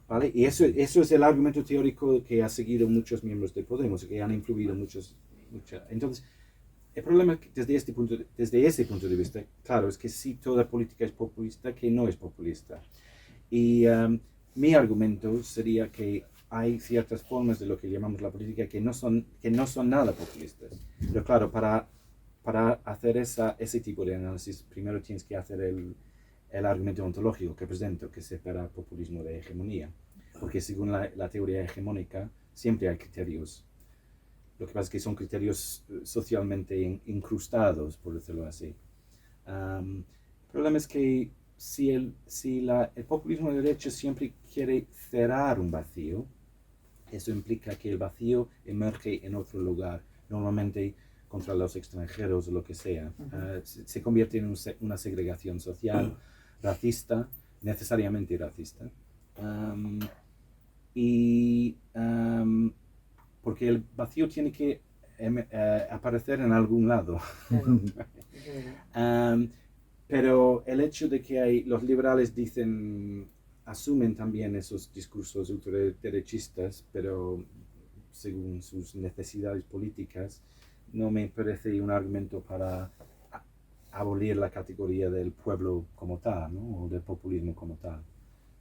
¿Vale? Y eso es el argumento teórico que ha seguido muchos miembros de Podemos, que han influido muchos. Entonces, el problema desde ese punto de vista, claro, es que sí toda política es populista, que no es populista. Y mi argumento sería que hay ciertas formas de lo que llamamos la política que no son nada populistas. Pero claro, para hacer ese tipo de análisis, primero tienes que hacer el argumento ontológico que presento, que separa populismo de hegemonía. Porque según la teoría hegemónica, siempre hay criterios. Lo que pasa es que son criterios socialmente incrustados, por decirlo así. El problema es que si el populismo de derecha siempre quiere cerrar un vacío, eso implica que el vacío emerge en otro lugar, normalmente contra los extranjeros o lo que sea. Se convierte en una segregación social, racista, necesariamente racista. Porque el vacío tiene que aparecer en algún lado. Pero el hecho de que los liberales asumen también esos discursos ultraderechistas, pero según sus necesidades políticas, no me parece un argumento para abolir la categoría del pueblo como tal, ¿no? O del populismo como tal.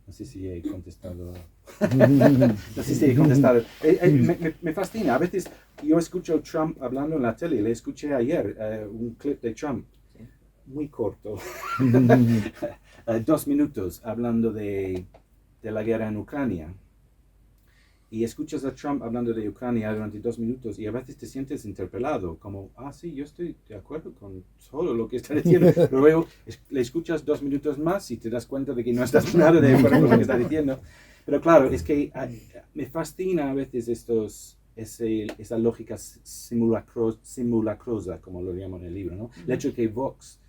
No sé si he contestado. No sé si he contestado. Me fascina. A veces yo escucho a Trump hablando en la tele. Le escuché ayer un clip de Trump, muy corto, 2 minutos, hablando de la guerra en Ucrania. Y escuchas a Trump hablando de Ucrania durante 2 minutos y a veces te sientes interpelado, como, sí, yo estoy de acuerdo con todo lo que está diciendo. Pero luego le escuchas 2 minutos más y te das cuenta de que no estás nada de acuerdo con lo que está diciendo. Pero claro, es que me fascina a veces esa lógica simulacrosa, como lo llaman en el libro, ¿no? El hecho de que Vox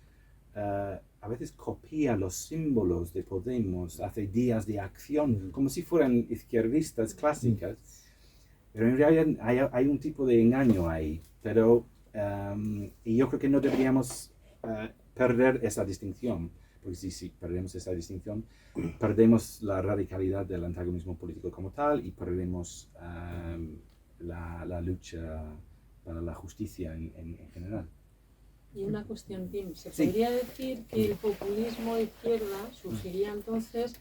a veces copia los símbolos de Podemos, hace días de acción, como si fueran izquierdistas clásicas, pero en realidad hay un tipo de engaño ahí. Y yo creo que no deberíamos perder esa distinción, porque si perdemos esa distinción, perdemos la radicalidad del antagonismo político como tal y perdemos la lucha para la justicia en general. Y una cuestión, Tim, ¿se Sí. podría decir que el populismo de izquierda surgiría entonces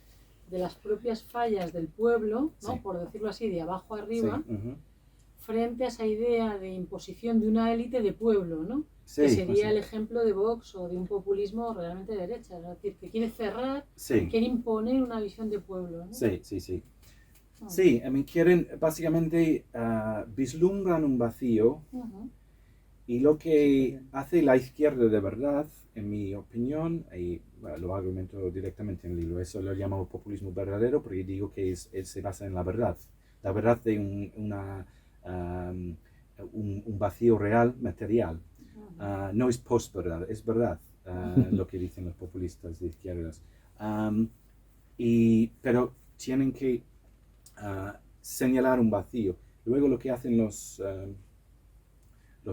de las propias fallas del pueblo, ¿no? Sí. Por decirlo así, de abajo Sí, arriba, frente a esa idea de imposición de una élite de pueblo, ¿no? sí, Que sería sí. el ejemplo de Vox o de un populismo realmente de derecha, es decir, que quiere cerrar, Sí, quiere imponer una visión de pueblo, ¿no? sí, sí, sí. Ah. Sí, quieren, básicamente, vislumbran un vacío Ujú. y lo que hace la izquierda de verdad, en mi opinión, y bueno, lo argumento directamente en el libro, eso lo llamo populismo verdadero porque digo que se basa en la verdad de un vacío real, material. No es post-verdad, es verdad lo que dicen los populistas de izquierdas. Pero tienen que señalar un vacío. Luego lo que hacen los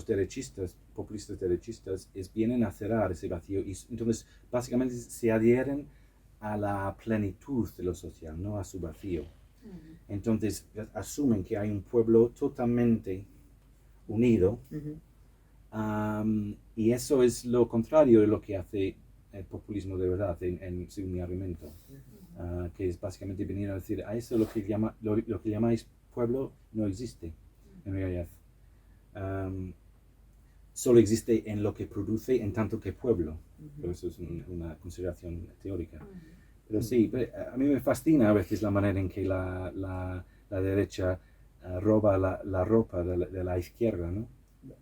derechistas, populistas derechistas, vienen a cerrar ese vacío y entonces básicamente se adhieren a la plenitud de lo social, no a su vacío. Entonces asumen que hay un pueblo totalmente unido. Y eso es lo contrario de lo que hace el populismo de verdad, según mi argumento, que es básicamente venir a decir, a eso lo que llamáis pueblo no existe, en realidad. Solo existe en lo que produce en tanto que pueblo, pero eso es una consideración teórica. Pero sí, a mí me fascina a veces la manera en que la derecha roba la ropa de la izquierda, ¿no?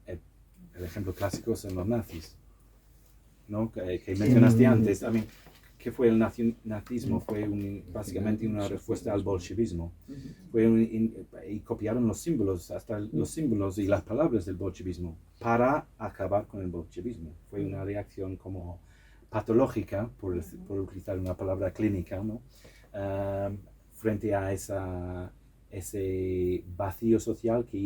El ejemplo clásico son los nazis, ¿no? Que mencionaste antes. ¿Qué fue el nazismo? Fue básicamente una respuesta al bolchevismo. Y copiaron los símbolos, hasta los símbolos y las palabras del bolchevismo, para acabar con el bolchevismo. Fue una reacción como patológica, por utilizar una palabra clínica, ¿no? Frente a ese vacío social que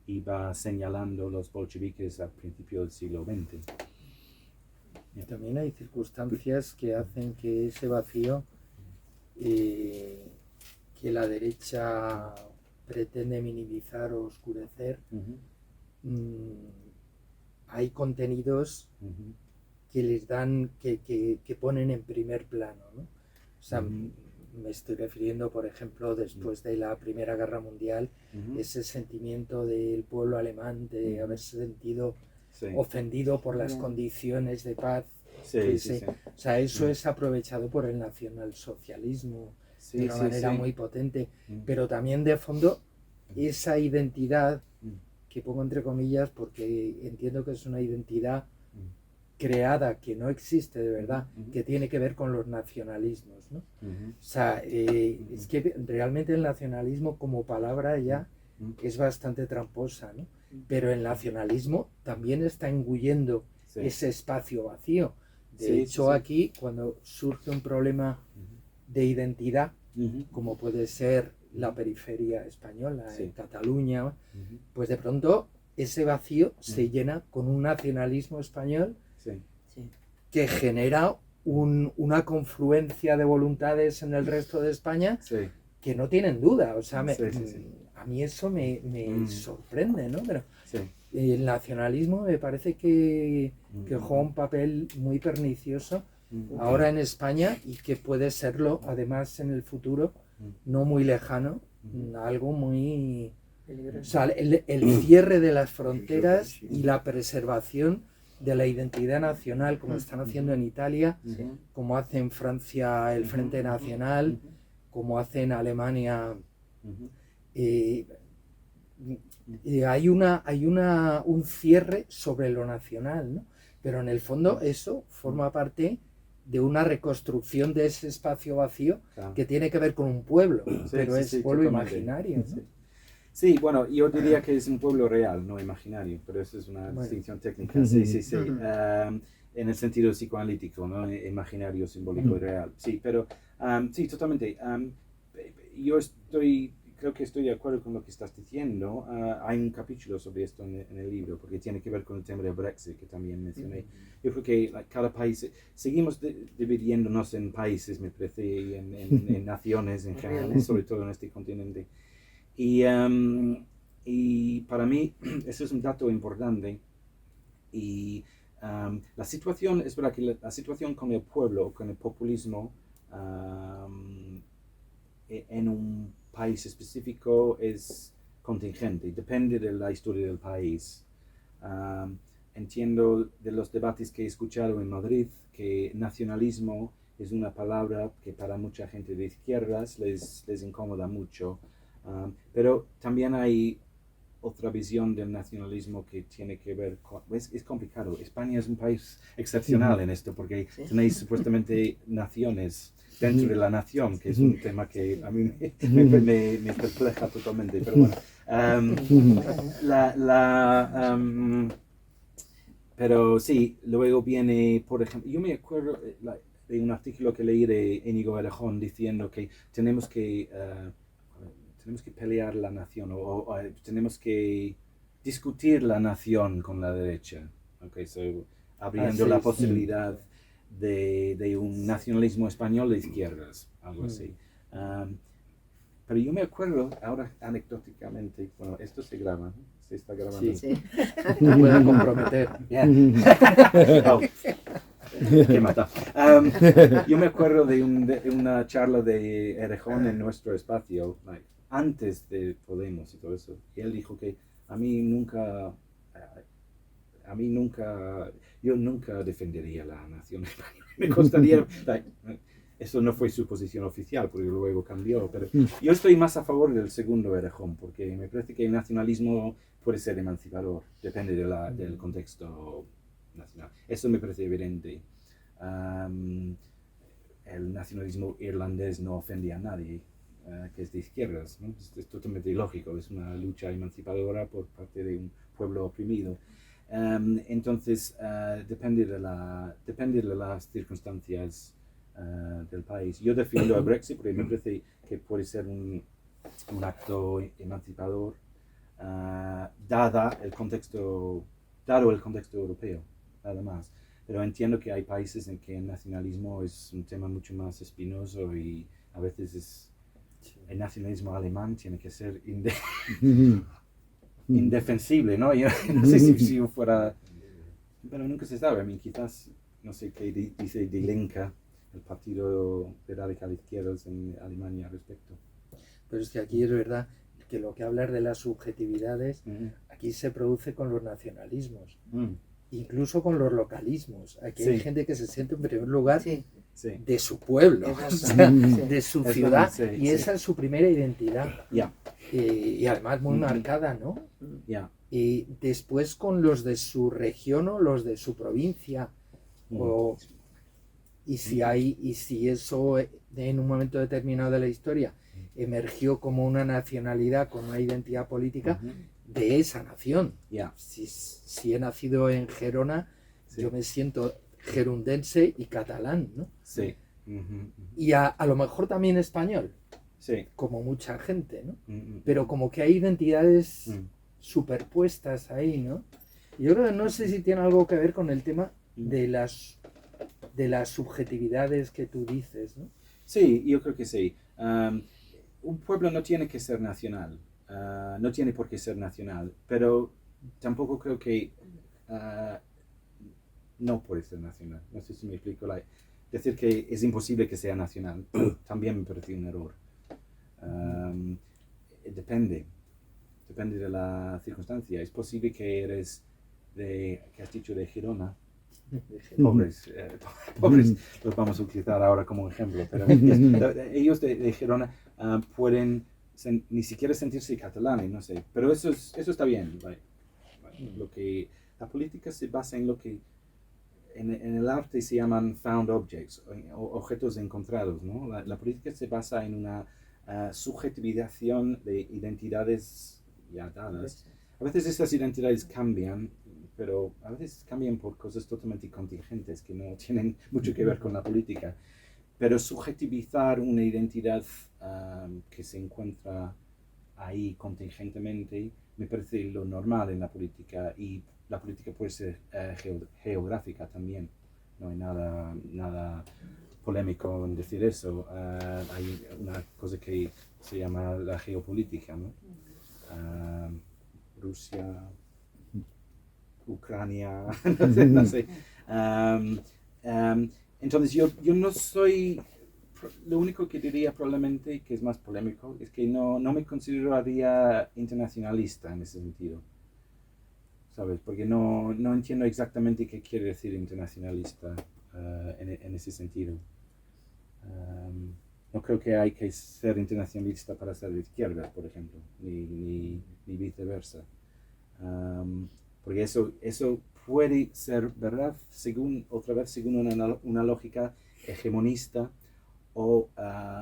iba señalando los bolcheviques al principio del siglo XX. También hay circunstancias que hacen que ese vacío que la derecha pretende minimizar o oscurecer, hay contenidos que les dan, que ponen en primer plano, ¿no? O sea, me estoy refiriendo, por ejemplo, después de la Primera Guerra Mundial, ese sentimiento del pueblo alemán de haberse sentido ofendido por las condiciones de paz. O sea, eso es aprovechado por el nacionalsocialismo de una manera muy potente, pero también de fondo esa identidad, que pongo entre comillas porque entiendo que es una identidad creada, que no existe de verdad, que tiene que ver con los nacionalismos, ¿no? O sea, es que realmente el nacionalismo como palabra ya es bastante tramposa, ¿no? Pero el nacionalismo también está engullendo ese espacio vacío. De hecho, aquí, cuando surge un problema de identidad, como puede ser la periferia española, en Cataluña, pues de pronto ese vacío se llena con un nacionalismo español que genera una confluencia de voluntades en el resto de España que no tienen duda. O sea, a mí eso me sorprende, ¿no? Pero el nacionalismo me parece que juega un papel muy pernicioso ahora en España y que puede serlo además en el futuro no muy lejano, algo muy peligroso. O sea, el cierre de las fronteras y la preservación de la identidad nacional, como están haciendo en Italia, como hace en Francia el Frente Nacional, como hace en Alemania. Hay un cierre sobre lo nacional, ¿no? Pero en el fondo eso forma parte de una reconstrucción de ese espacio vacío que tiene que ver con un pueblo, pero es pueblo imaginario, ¿no? Sí, bueno, yo diría que es un pueblo real, no imaginario, pero eso es una distinción técnica. Sí. En el sentido psicoanalítico, ¿no? Imaginario, simbólico y real. Sí, pero sí, totalmente. Yo creo que estoy de acuerdo con lo que estás diciendo. Hay un capítulo sobre esto en el libro, porque tiene que ver con el tema del Brexit, que también mencioné. Yo creo que cada país, seguimos dividiéndonos en países, me parece, y en naciones en general, sobre todo en este continente. Y para mí, eso es un dato importante. Y la situación, es verdad que la situación con el pueblo, con el populismo, en un país específico es contingente, depende de la historia del país. Entiendo de los debates que he escuchado en Madrid que nacionalismo es una palabra que para mucha gente de izquierdas les incomoda mucho, pero también hay otra visión del nacionalismo que tiene que ver con... Es complicado. España es un país excepcional en esto porque tenéis supuestamente naciones dentro de la nación, que es un tema que a mí me perpleja totalmente. Pero bueno, pero sí, luego viene, por ejemplo, yo me acuerdo de un artículo que leí de Íñigo Errejón diciendo que tenemos que pelear la nación o tenemos que discutir la nación con la derecha. Okay, so, abriendo la posibilidad de un nacionalismo español de izquierdas, algo así. Pero yo me acuerdo, ahora anecdóticamente, bueno, esto se graba, ¿no? Se está grabando. Sí. No puedo comprometer. Yeah. Oh. Qué mata. Yo me acuerdo de una charla de Errejón en nuestro espacio, antes de Podemos y todo eso. Y él dijo que yo nunca defendería la nación española. Me costaría, eso no fue su posición oficial, porque luego cambió, pero yo estoy más a favor del segundo Errejón, porque me parece que el nacionalismo puede ser emancipador, depende del contexto nacional. Eso me parece evidente. El nacionalismo irlandés no ofendía a nadie que es de izquierdas, ¿no? Es totalmente ilógico, es una lucha emancipadora por parte de un pueblo oprimido. Entonces, depende de las circunstancias del país. Yo defiendo el Brexit porque me parece que puede ser un acto emancipador dado el contexto europeo, nada más. Pero entiendo que hay países en que el nacionalismo es un tema mucho más espinoso y a veces el nacionalismo alemán tiene que ser indefensible, ¿no? Yo no sé si yo fuera... Pero nunca se sabe. Quizás, no sé qué dice Die Linke, el partido de radical izquierdas en Alemania al respecto. Pero es que aquí es verdad que lo que hablas de las subjetividades, aquí se produce con los nacionalismos. Incluso con los localismos. Aquí hay gente que se siente en primer lugar de su pueblo, o sea, de su ciudad, y esa es su primera identidad. Y además muy marcada, ¿no? Y después con los de su región o los de su provincia. Y si eso en un momento determinado de la historia emergió como una nacionalidad con una identidad política de esa nación. Si he nacido en Gerona, yo me siento gerundense y catalán, ¿no? Y a lo mejor también español, como mucha gente, ¿no? Pero como que hay identidades superpuestas ahí, ¿no? Yo creo que no sé si tiene algo que ver con el tema de las subjetividades que tú dices, ¿no? Sí, yo creo que sí. Un pueblo no tiene que ser nacional. No tiene por qué ser nacional, pero tampoco creo que no puede ser nacional. No sé si me explico. Decir que es imposible que sea nacional también me parece un error. Depende de la circunstancia. Es posible que que has dicho de Girona. Pobres, los vamos a utilizar ahora como ejemplo, pero ellos de Girona pueden ni siquiera sentirse catalanes, no sé, pero eso está bien. La política se basa en lo que en el arte se llaman found objects, objetos encontrados, ¿no? La política se basa en una subjetivización de identidades ya dadas. A veces esas identidades cambian, pero a veces cambian por cosas totalmente contingentes que no tienen mucho que ver con la política. Pero subjetivizar una identidad que se encuentra ahí contingentemente me parece lo normal en la política, y la política puede ser geográfica también. No hay nada polémico en decir eso. Hay una cosa que se llama la geopolítica, ¿no? Rusia, Ucrania, no sé. Entonces yo no soy, lo único que diría probablemente, que es más polémico, es que no me consideraría internacionalista en ese sentido, ¿sabes? Porque no entiendo exactamente qué quiere decir internacionalista en ese sentido. No creo que hay que ser internacionalista para ser de izquierda, por ejemplo, ni viceversa. Porque eso puede ser verdad según una lógica hegemonista o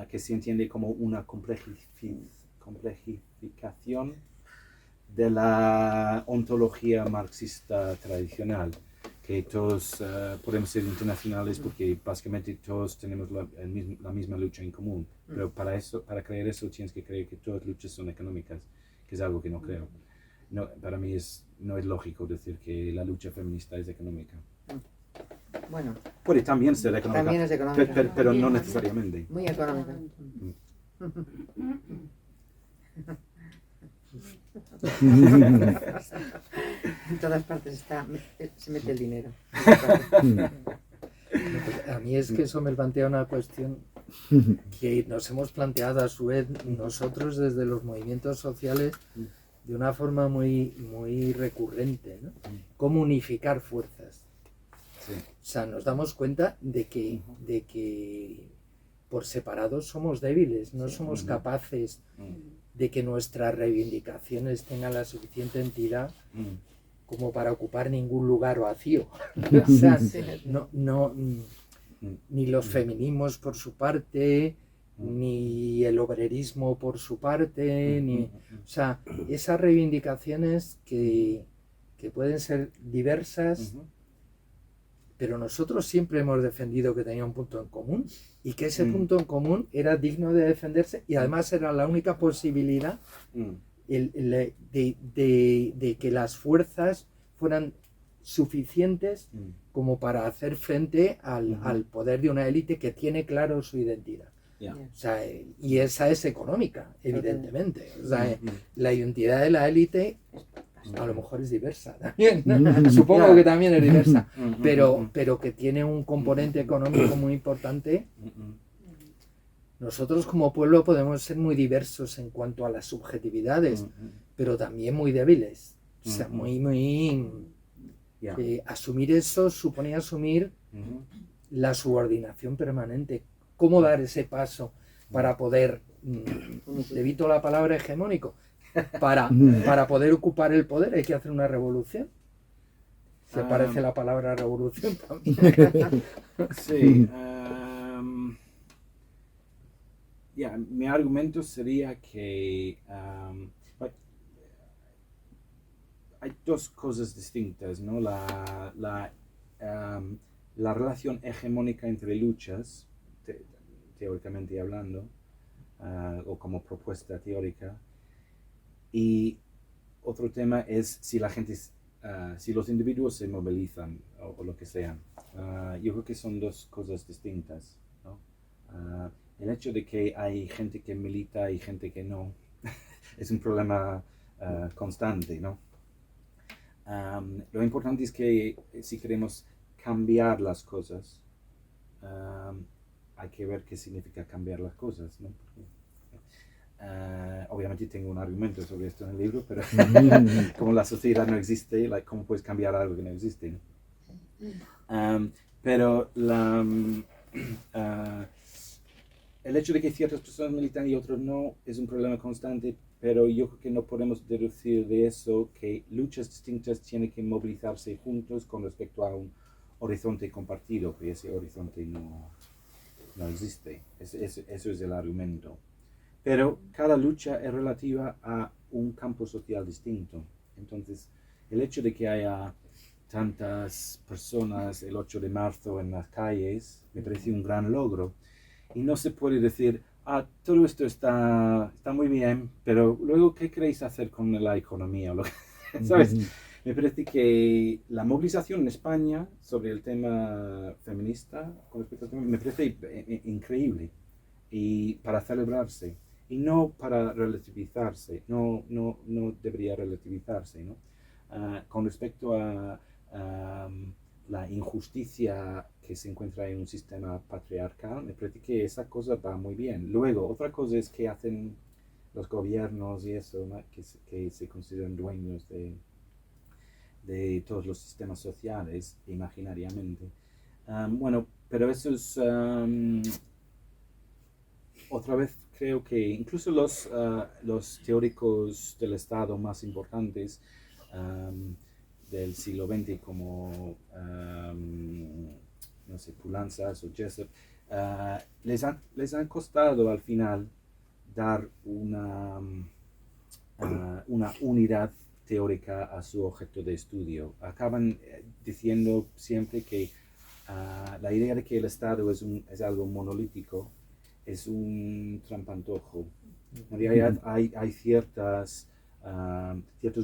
que se entiende como una complejificación de la ontología marxista tradicional, que todos podemos ser internacionales porque básicamente todos tenemos la misma lucha en común, pero para creer eso tienes que creer que todas luchas son económicas, que es algo que no creo. No, para mí no es lógico decir que la lucha feminista es económica. Bueno, Puede también ser económica, también es económica. pero no necesariamente. Muy económica. En todas partes se mete el dinero. A mí es que eso me plantea una cuestión que nos hemos planteado a su vez nosotros desde los movimientos sociales de una forma muy recurrente, ¿no? Cómo unificar fuerzas. Sí. O sea, nos damos cuenta de que por separado somos débiles, no somos capaces de que nuestras reivindicaciones tengan la suficiente entidad como para ocupar ningún lugar vacío. O sea, ni los feminismos por su parte, ni el obrerismo por su parte, o sea, esas reivindicaciones que pueden ser diversas, pero nosotros siempre hemos defendido que tenía un punto en común y que ese punto en común era digno de defenderse y además era la única posibilidad de que las fuerzas fueran suficientes como para hacer frente al poder de una élite que tiene claro su identidad. Yeah. O sea, y esa es económica, evidentemente. O sea, la identidad de la élite a lo mejor es diversa también, ¿no? Supongo que también es diversa, pero que tiene un componente económico muy importante. Nosotros como pueblo podemos ser muy diversos en cuanto a las subjetividades, pero también muy débiles. O sea, asumir eso supone asumir la subordinación permanente. ¿Cómo dar ese paso para poder, evito la palabra hegemónico, para poder ocupar el poder hay que hacer una revolución? ¿Se parece la palabra revolución también? Sí. Mi argumento sería que hay dos cosas distintas, ¿no? La relación hegemónica entre luchas, teóricamente hablando, o como propuesta teórica, y otro tema es si la gente, si los individuos se movilizan o lo que sea. Yo creo que son dos cosas distintas, ¿no? El hecho de que hay gente que milita y gente que no es un problema constante, ¿no? Lo importante es que si queremos cambiar las cosas, hay que ver qué significa cambiar las cosas, ¿no? Obviamente tengo un argumento sobre esto en el libro, pero como la sociedad no existe, ¿cómo puedes cambiar algo que no existe? Pero el hecho de que ciertas personas militan y otros no es un problema constante, pero yo creo que no podemos deducir de eso que luchas distintas tienen que movilizarse juntos con respecto a un horizonte compartido, que ese horizonte no existe. Eso es el argumento. Pero cada lucha es relativa a un campo social distinto. Entonces, el hecho de que haya tantas personas el 8 de marzo en las calles me parece un gran logro. Y no se puede decir, todo esto está muy bien, pero luego, ¿qué queréis hacer con la economía? ¿Sabes? Me parece que la movilización en España sobre el tema feminista, con respecto al tema, me parece increíble y para celebrarse y no para relativizarse, no debería relativizarse, ¿no? con respecto a la injusticia que se encuentra en un sistema patriarcal, me parece que esa cosa va muy bien. Luego, otra cosa es que hacen los gobiernos y eso, ¿no? que se consideran dueños de todos los sistemas sociales imaginariamente. Bueno, pero eso es otra vez creo que incluso los teóricos del Estado más importantes del siglo XX como no sé, Poulantzas o Jessup, les han costado al final dar una unidad teórica a su objeto de estudio. Acaban diciendo siempre que la idea de que el Estado es algo monolítico es un trampantojo. En realidad hay ciertos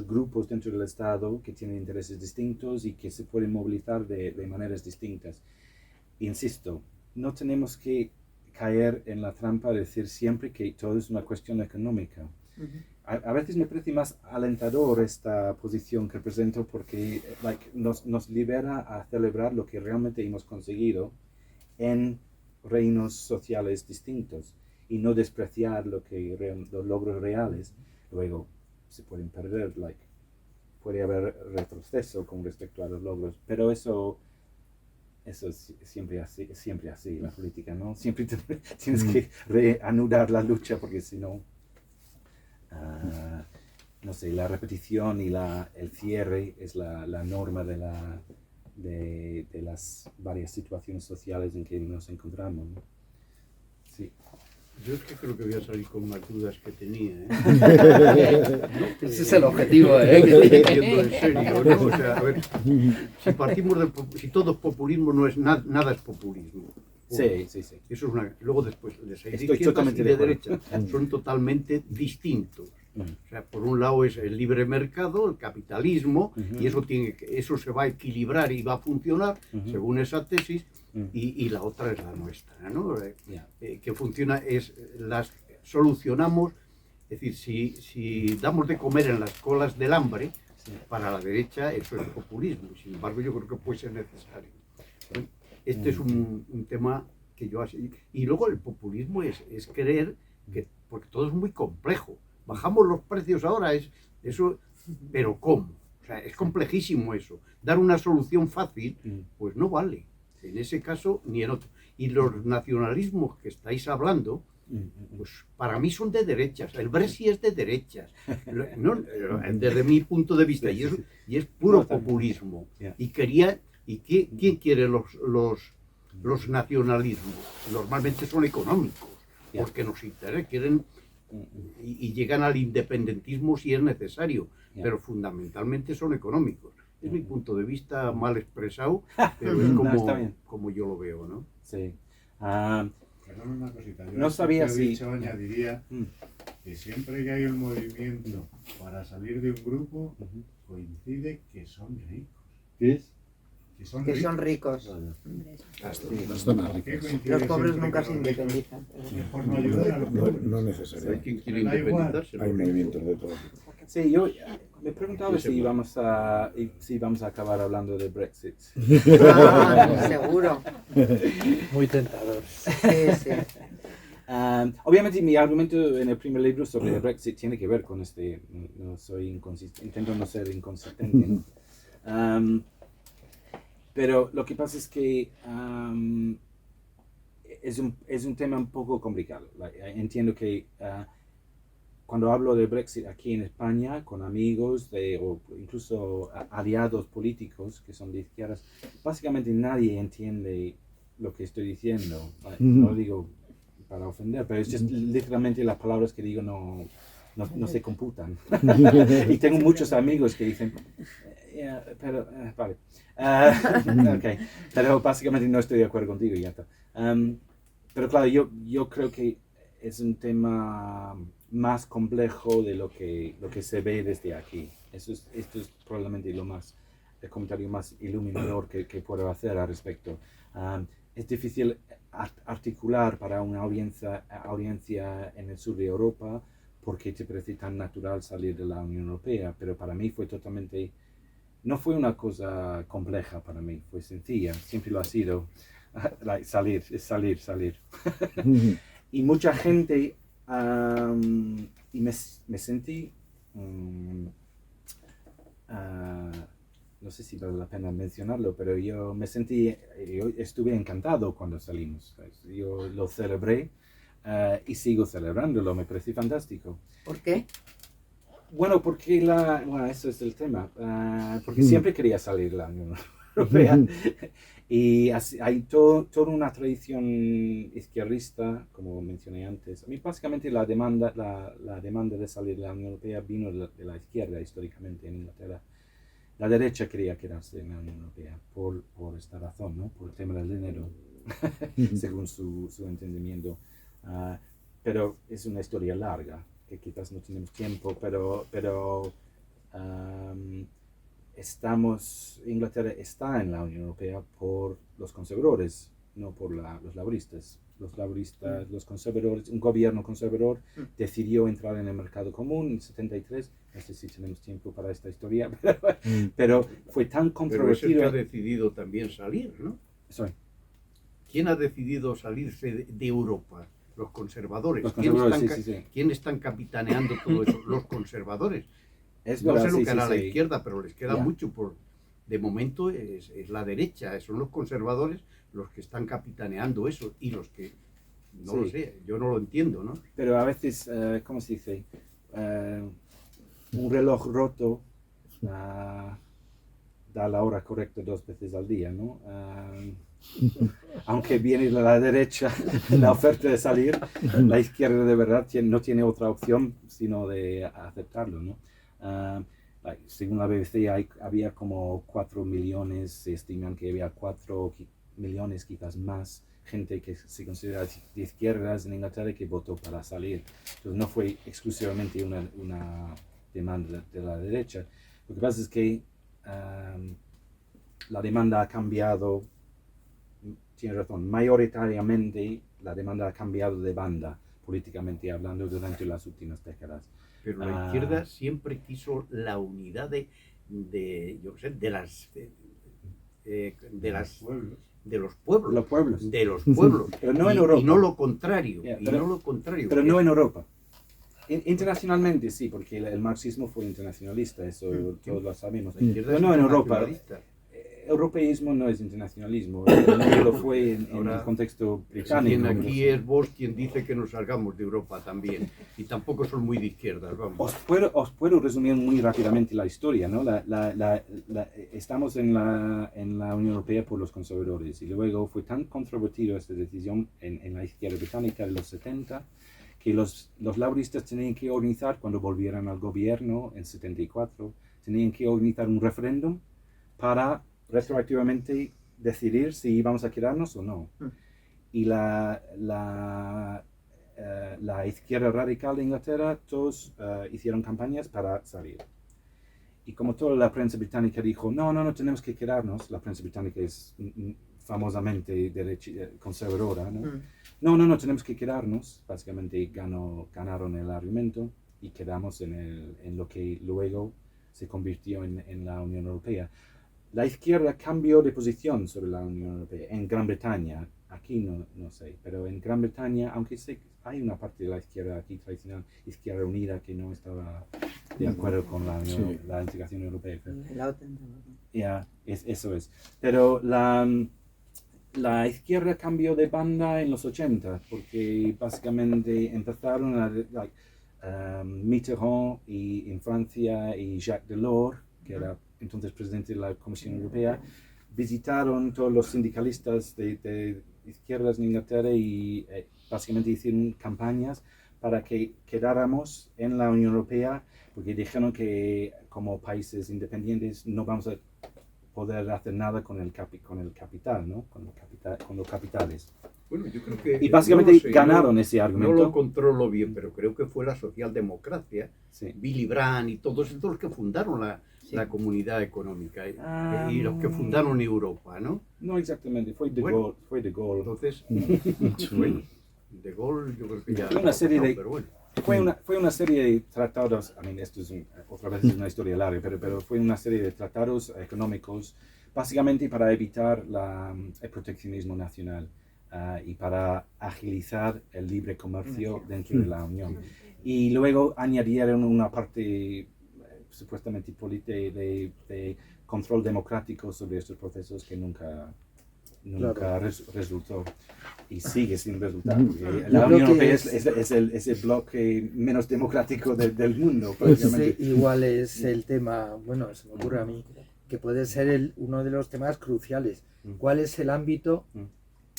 grupos dentro del Estado que tienen intereses distintos y que se pueden movilizar de maneras distintas. Insisto, no tenemos que caer en la trampa de decir siempre que todo es una cuestión económica. A veces me parece más alentador esta posición que presento porque nos libera a celebrar lo que realmente hemos conseguido en reinos sociales distintos y no despreciar los logros reales. Luego se pueden perder, puede haber retroceso con respecto a los logros, pero eso es siempre así, la política, ¿no? Siempre tienes que reanudar la lucha porque si no, no sé, la repetición y el cierre es la norma de las varias situaciones sociales en que nos encontramos, ¿no? Sí. Yo es que creo que voy a salir con más dudas que tenía, ¿eh? Ese es el objetivo, ¿eh? Diciendo en serio, ¿no? O sea, a ver, si todo es populismo, nada es populismo. Sí. Eso es luego después, de Estoy izquierdas totalmente y de de acuerdo. derecha son totalmente distintos. O sea, por un lado es el libre mercado, el capitalismo, y eso se va a equilibrar y va a funcionar según esa tesis, y la otra es la nuestra, ¿no? Que funciona, las solucionamos, es decir, si damos de comer en las colas del hambre, para la derecha eso es populismo, sin embargo yo creo que puede ser necesario. Este es un tema que yo así. Y luego el populismo es creer que, porque todo es muy complejo. Bajamos los precios ahora, eso, pero ¿cómo? O sea, es complejísimo eso. Dar una solución fácil, pues no vale. En ese caso, ni en otro. Y los nacionalismos que estáis hablando, pues para mí son de derechas. El Brexit es de derechas. Desde mi punto de vista. Y es puro populismo. Y ¿quién quiere los nacionalismos? Normalmente son económicos. Porque nos interesa, quieren... Y llegan al independentismo si es necesario, pero fundamentalmente son económicos. Es mi punto de vista mal expresado, pero es como yo lo veo, ¿no? Sí. Perdón una cosita, yo No sabía si... añadiría que siempre que hay un movimiento para salir de un grupo, coincide que son ricos. ¿Qué es? Que son Que ricos. son ricos. Las zonas ¿Por qué ricas. coincide Los pobres siempre nunca que se los ricos independizan. es por no ayudar a los pobres? No Hay necesariamente. quien quiere Da igual. independizarse. Hay movimientos de todo. Sí, yo me preguntaba si vamos a acabar hablando de Brexit. Seguro. Muy tentador. Sí. Obviamente mi argumento en el primer libro sobre el Brexit tiene que ver con no soy inconsistente, intento no ser inconsistente, ¿no? Pero lo que pasa es que es un tema un poco complicado. Entiendo que cuando hablo de Brexit aquí en España, con amigos o incluso aliados políticos que son de izquierdas, básicamente nadie entiende lo que estoy diciendo. No lo digo para ofender, pero es literalmente las palabras que digo no se computan. Y tengo muchos amigos que dicen, pero vale. Okay. Pero básicamente no estoy de acuerdo contigo y ya está. Pero claro, yo creo que es un tema más complejo de lo que se ve desde aquí. Esto es probablemente el comentario más iluminador que puedo hacer al respecto. Es difícil articular para una audiencia en el sur de Europa porque te parece tan natural salir de la Unión Europea, pero para mí fue totalmente no fue una cosa compleja para mí, fue sencilla, siempre lo ha sido. Like, salir. Y mucha gente, y me sentí, no sé si vale la pena mencionarlo, pero yo estuve encantado cuando salimos. Yo lo celebré y sigo celebrándolo, me parece fantástico. ¿Por qué? Bueno, porque eso es el tema, porque siempre quería salir de la Unión Europea. Y hay toda una tradición izquierdista, como mencioné antes. A mí básicamente la demanda de salir de la Unión Europea vino de la izquierda históricamente en Inglaterra. La derecha quería quedarse en la Unión Europea por esta razón, ¿no? Por el tema del dinero, según su entendimiento. Pero es una historia larga, que quizás no tenemos tiempo, pero Inglaterra está en la Unión Europea por los conservadores, no por los laboristas. Los conservadores, un gobierno conservador decidió entrar en el mercado común en 73. No sé si tenemos tiempo para esta historia, pero fue tan Pero es el que controvertido. ha decidido también salir, ¿no? Sorry. ¿Quién ha decidido salirse de Europa? Los conservadores. Los conservadores, sí. ¿Quién están capitaneando todo eso? Los conservadores. Es No verdad, sé lo sí, que hará sí, la sí. izquierda, pero les queda Ya. mucho por... De momento es la derecha, son los conservadores los que están capitaneando eso y los que... No lo Sí. sé, yo no lo entiendo, ¿no? Pero a veces, ¿cómo se dice? Un reloj roto da la hora correcta 2 veces al día, ¿no? Aunque viene de la derecha la oferta de salir, la izquierda de verdad no tiene otra opción sino de aceptarlo, ¿no? Según la BBC había como 4 millones, se estiman que había 4 millones quizás más gente que se considera de izquierdas en Inglaterra que votó para salir. Entonces no fue exclusivamente una demanda de la derecha. Lo que pasa es que la demanda ha cambiado, tiene razón, mayoritariamente la demanda ha cambiado de banda, políticamente hablando, durante las últimas décadas. Pero la izquierda siempre quiso la unidad de los pueblos. Los pueblos. De los pueblos. Pero no en Europa. Y no lo contrario. Yeah, y pero- no lo contrario. Pero no en Europa. Internacionalmente sí, porque el marxismo fue internacionalista, eso todos lo sabemos. La izquierda Pero es no en Europa. internacionalista. Europeísmo no es internacionalismo, no lo fue en Ahora, el contexto Quien británico. aquí es vos quien dice que nos salgamos de Europa también. Y tampoco son muy de izquierdas, vamos. Os puedo resumir muy rápidamente la historia, ¿no? Estamos en la Unión Europea por los conservadores y luego fue tan controvertido esta decisión en la izquierda británica de los 70 que los laboristas tenían que organizar, cuando volvieran al gobierno en 74, tenían que organizar un referéndum para retroactivamente decidir si íbamos a quedarnos o no. Y la izquierda radical de Inglaterra, todos hicieron campañas para salir. Y como toda la prensa británica dijo, no tenemos que quedarnos, la prensa británica es famosamente conservadora, ¿no? No, tenemos que quedarnos. Básicamente ganaron el argumento y quedamos en lo que luego se convirtió en la Unión Europea. La izquierda cambió de posición sobre la Unión Europea en Gran Bretaña. Aquí no sé, pero en Gran Bretaña, aunque hay una parte de la izquierda aquí tradicional, Izquierda Unida, que no estaba de acuerdo con la integración europea. La OTAN. Eso es. Pero la izquierda cambió de banda en los 80, porque básicamente empezaron Mitterrand en Francia y Jacques Delors, que era entonces presidente de la Comisión Europea, visitaron todos los sindicalistas de izquierdas en Inglaterra y básicamente hicieron campañas para que quedáramos en la Unión Europea, porque dijeron que como países independientes no vamos a poder hacer nada con el capital, ¿no? Con los capitales. Bueno, yo creo que... Y básicamente no lo sé, ganaron ese No argumento. lo controlo bien, pero creo que fue la socialdemocracia, Sí. Willy Brandt y todos estos los que fundaron la comunidad económica y los que fundaron Europa, ¿no? No exactamente, fue De Bueno. Gaulle. Fue De Gaulle. Entonces, bueno, De Gaulle yo creo que ya... Una serie de- pero bueno. fue una serie de tratados, esto es otra vez es una historia larga, pero fue una serie de tratados económicos básicamente para evitar el proteccionismo nacional y para agilizar el libre comercio dentro de la Unión. Y luego añadieron una parte supuestamente de control democrático sobre estos procesos que nunca resultó y sigue sin resultar. La Unión Europea es el bloque menos democrático del mundo. Sí, igual es el tema, bueno, se me ocurre a mí, que puede ser uno de los temas cruciales. ¿Cuál es el ámbito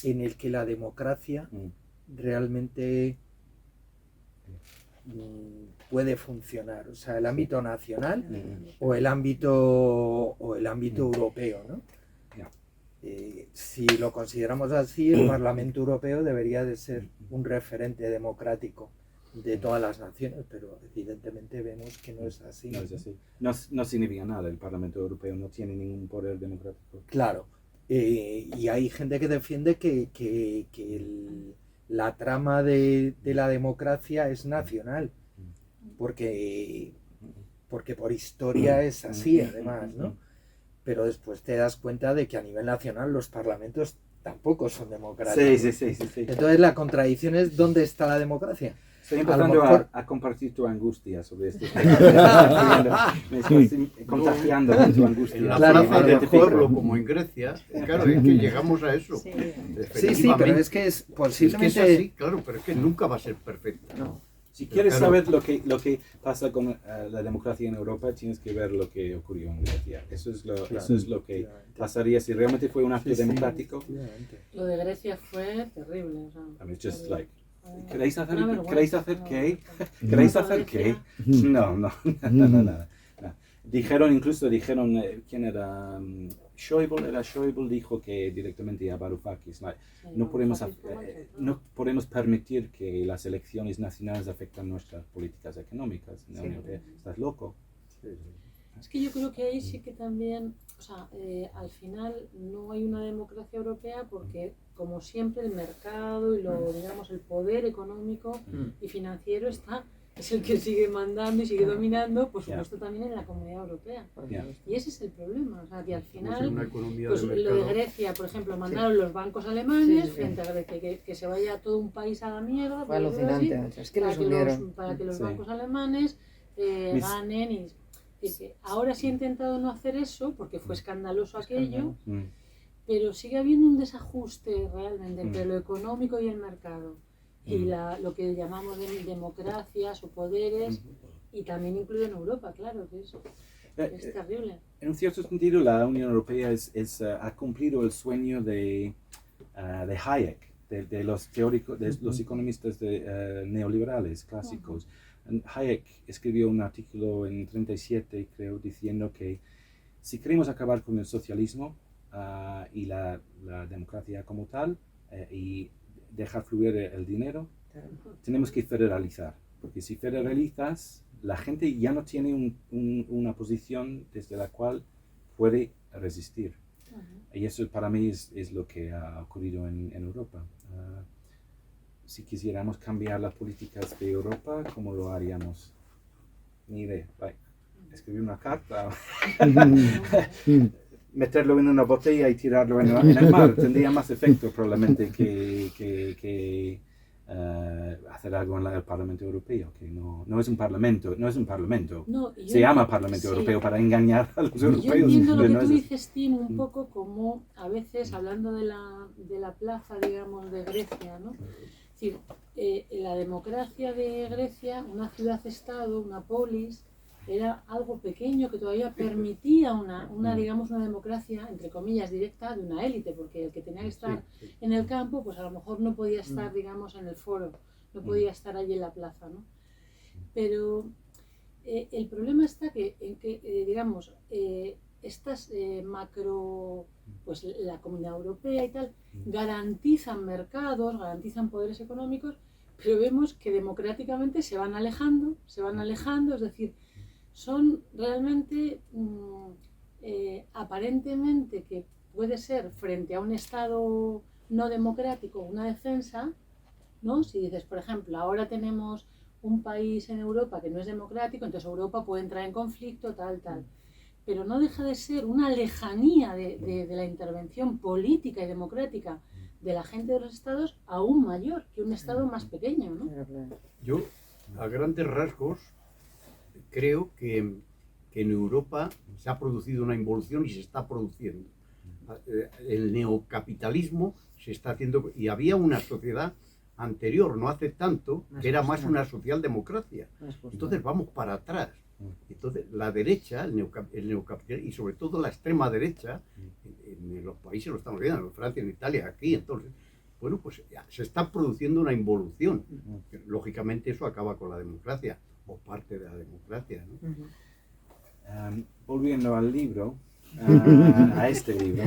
en el que la democracia realmente puede funcionar? O sea, el ámbito nacional o el ámbito europeo, ¿no? Si lo consideramos así, el Parlamento Europeo debería de ser un referente democrático de todas las naciones, pero evidentemente vemos que no es así. No es así. No significa nada, el Parlamento Europeo no tiene ningún poder democrático. Claro, y hay gente que defiende que la trama de la democracia es nacional, porque por historia es así, además, ¿no? Pero después te das cuenta de que a nivel nacional los parlamentos tampoco son democráticos. Sí. Entonces la contradicción es ¿dónde está la democracia? Estoy empezando a compartir tu angustia sobre esto. Me estoy contagiando con tu angustia. En la Claro, plaza a lo del mejor. pueblo, como en Grecia, claro, es que llegamos a eso. Sí, pero es que es Es que posiblemente... es así, claro, pero es que nunca va a ser perfecta. Si quieres Claro. saber lo que pasa con la democracia en Europa, tienes que ver lo que ocurrió en Grecia. Eso es lo que pasaría si realmente fue un acto democrático. Efectivamente. Lo de Grecia fue terrible. O sea, I mean, just terrible. like, ¿queréis hacer Una vergüenza, qué? una ¿Queréis vergüenza. hacer qué? No, nada. Dijeron, ¿quién era? Schäuble dijo que directamente a Varoufakis, no podemos permitir que las elecciones nacionales afecten nuestras políticas económicas en la Unión Europea. ¿Estás loco? Es que yo creo que ahí sí que también, o sea, al final no hay una democracia europea porque, como siempre, el mercado y digamos, el poder económico y financiero es el que sigue mandando y sigue dominando, por supuesto, también en la Comunidad Europea. Y ese es el problema, o sea, que al final, una economía pues de lo mercado. de Grecia, por ejemplo, mandaron los bancos alemanes Sí. frente a Grecia, que se vaya todo un país a la mierda, Fue por decirlo así, alucinante, es que los hundieron. para que los Sí. bancos alemanes ganen y que ahora sí he intentado no hacer eso porque fue escandaloso aquello, pero sigue habiendo un desajuste realmente entre lo económico y el mercado y lo que llamamos de democracias o poderes y también incluido en Europa, claro, que eso es terrible. En un cierto sentido, la Unión Europea ha cumplido el sueño de Hayek, de los teóricos, de los economistas neoliberales clásicos. Hayek escribió un artículo en 37, creo, diciendo que si queremos acabar con el socialismo y la democracia como tal y dejar fluir el dinero, tenemos que federalizar, porque si federalizas, la gente ya no tiene una posición desde la cual puede resistir. Y eso para mí es lo que ha ocurrido en Europa. Si quisiéramos cambiar las políticas de Europa, ¿cómo lo haríamos? Ni idea. Escribir una carta, meterlo en una botella y tirarlo en el mar. Tendría más efecto probablemente que hacer algo en el Parlamento Europeo, que no es un parlamento. No, y Se yo llama entiendo- Parlamento sí. Europeo para engañar a los Yo europeos. entiendo lo pero que no tú es así. dices, Tim, un poco como a veces hablando de la plaza, digamos, de Grecia, ¿no? Es decir, la democracia de Grecia, una ciudad-estado, una polis, era algo pequeño que todavía permitía digamos, una democracia, entre comillas, directa de una élite, porque el que tenía que estar en el campo, pues a lo mejor no podía estar, digamos, en el foro, no podía estar allí en la plaza, ¿no? Pero el problema está en que digamos, estas macro, pues la Comunidad Europea y tal, garantizan mercados, garantizan poderes económicos, pero vemos que democráticamente se van alejando, es decir, son realmente aparentemente que puede ser frente a un Estado no democrático una defensa, ¿no? Si dices, por ejemplo, ahora tenemos un país en Europa que no es democrático, entonces Europa puede entrar en conflicto, tal. Pero no deja de ser una lejanía de la intervención política y democrática de la gente de los estados aún mayor que un estado más pequeño, ¿no? Yo, a grandes rasgos, creo que en Europa se ha producido una involución y se está produciendo. El neocapitalismo se está haciendo, y había una sociedad anterior, no hace tanto, que era más una socialdemocracia. Entonces vamos para atrás. Entonces la derecha, el neocapitalismo, y sobre todo la extrema derecha, en los países lo estamos viendo, en Francia, en Italia, aquí, entonces, bueno, pues se está produciendo una involución. Lógicamente eso acaba con la democracia, o parte de la democracia, ¿no? Volviendo al libro, a este libro,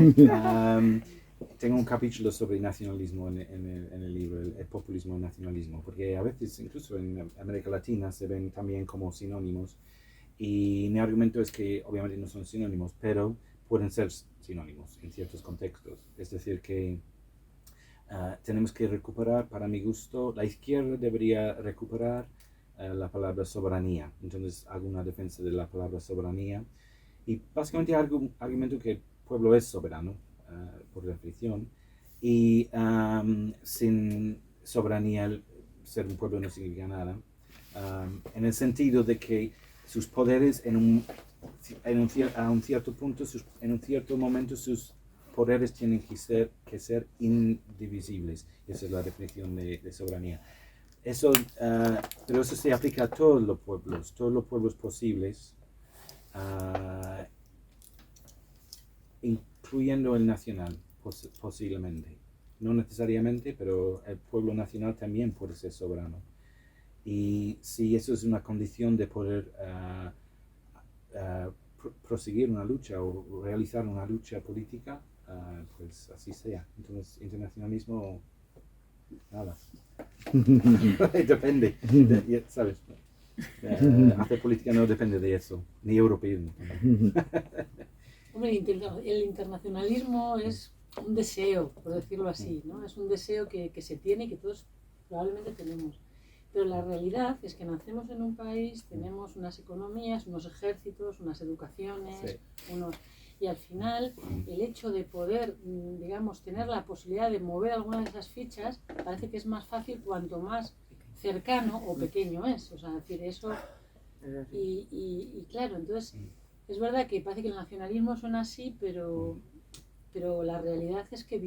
tengo un capítulo sobre nacionalismo en el libro, el populismo y nacionalismo, porque a veces incluso en América Latina se ven también como sinónimos, y mi argumento es que obviamente no son sinónimos, pero pueden ser sinónimos en ciertos contextos. Es decir, que tenemos que recuperar, para mi gusto, la izquierda debería recuperar la palabra soberanía. Entonces hago una defensa de la palabra soberanía, y básicamente argumento que el pueblo es soberano, por definición, y sin soberanía ser un pueblo no significa nada, en el sentido de que sus poderes a un cierto punto, en un cierto momento, sus poderes tienen que ser indivisibles. Esa es la definición de soberanía. Pero eso se aplica a todos los pueblos posibles, incluyendo el nacional, posiblemente. No necesariamente, pero el pueblo nacional también puede ser soberano. Y si eso es una condición de poder proseguir una lucha o realizar una lucha política, pues así sea. Entonces, internacionalismo, nada. Depende, ¿sabes? Hacer política no depende de eso, ni europeísmo. Hombre, el internacionalismo es un deseo, por decirlo así, ¿no? Es un deseo que se tiene y que todos probablemente tenemos. Pero la realidad es que nacemos en un país, tenemos unas economías, unos ejércitos, unas educaciones, y al final el hecho de poder, digamos, tener la posibilidad de mover alguna de esas fichas, parece que es más fácil cuanto más cercano o pequeño es. O sea, decir eso. Y claro, entonces es verdad que parece que el nacionalismo suena así, pero la realidad es que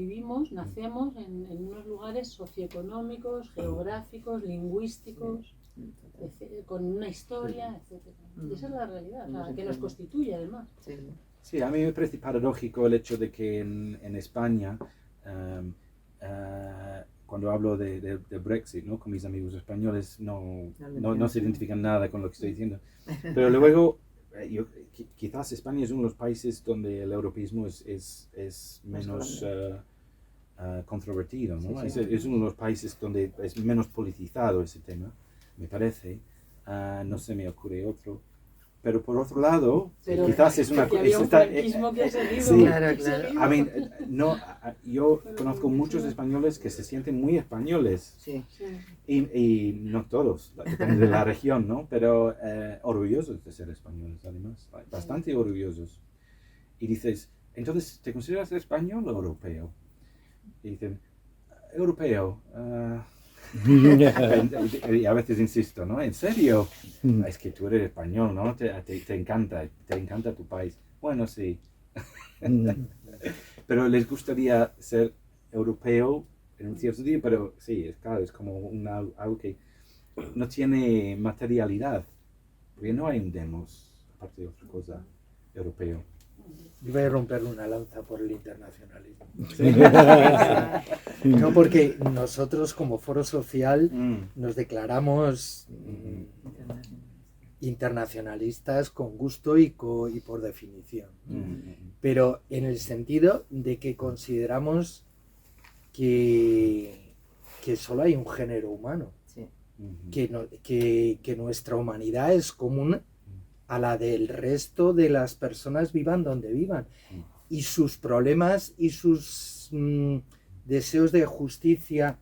nacemos en unos lugares socioeconómicos, geográficos, lingüísticos, con una historia, etc. Y esa es la realidad, o sea, que nos constituye además. Sí, a mí me parece paradójico el hecho de que en España, cuando hablo de Brexit, ¿no? Con mis amigos españoles, no se identifican nada con lo que estoy diciendo. Pero luego, quizás España es uno de los países donde el europeísmo es menos controvertido, ¿no? Es uno de los países donde es menos politizado ese tema, me parece. No se me ocurre otro. Pero por otro lado, quizás es una... Había un franquismo que ha seguido. Sí, claro. Yo conozco muchos españoles que se sienten muy españoles. Sí. Y no todos, depende de la región, ¿no? Pero orgullosos de ser españoles, además. Bastante orgullosos. Y dices, entonces, ¿te consideras español o europeo? Y dicen, europeo. Y a veces insisto, ¿no? ¿En serio? Es que tú eres español, ¿no? Te encanta tu país. Bueno, sí. Pero les gustaría ser europeo en un cierto sentido, pero sí, claro, es como algo que no tiene materialidad, porque no hay un demos, aparte de otra cosa, europeo. Yo voy a romper una lanza por el internacionalismo. No, porque nosotros como foro social nos declaramos internacionalistas con gusto y por definición. Pero en el sentido de que consideramos que solo hay un género humano, que nuestra humanidad es común a la del resto de las personas, vivan donde vivan, y sus problemas y sus deseos de justicia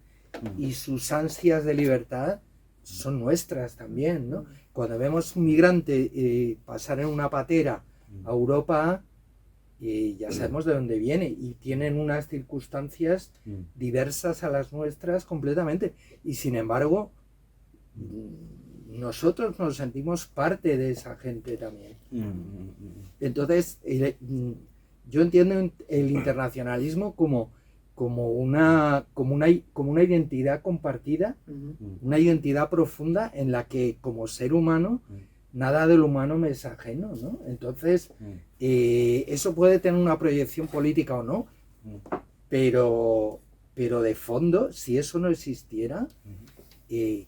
y sus ansias de libertad son nuestras también, ¿no? Cuando vemos un migrante pasar en una patera a Europa, ya sabemos de dónde viene y tienen unas circunstancias diversas a las nuestras completamente. Y sin embargo, nosotros nos sentimos parte de esa gente también. Entonces, yo entiendo el internacionalismo como una identidad compartida, una identidad profunda en la que como ser humano nada del humano me es ajeno, ¿no? Entonces, eso puede tener una proyección política o no, pero de fondo, si eso no existiera,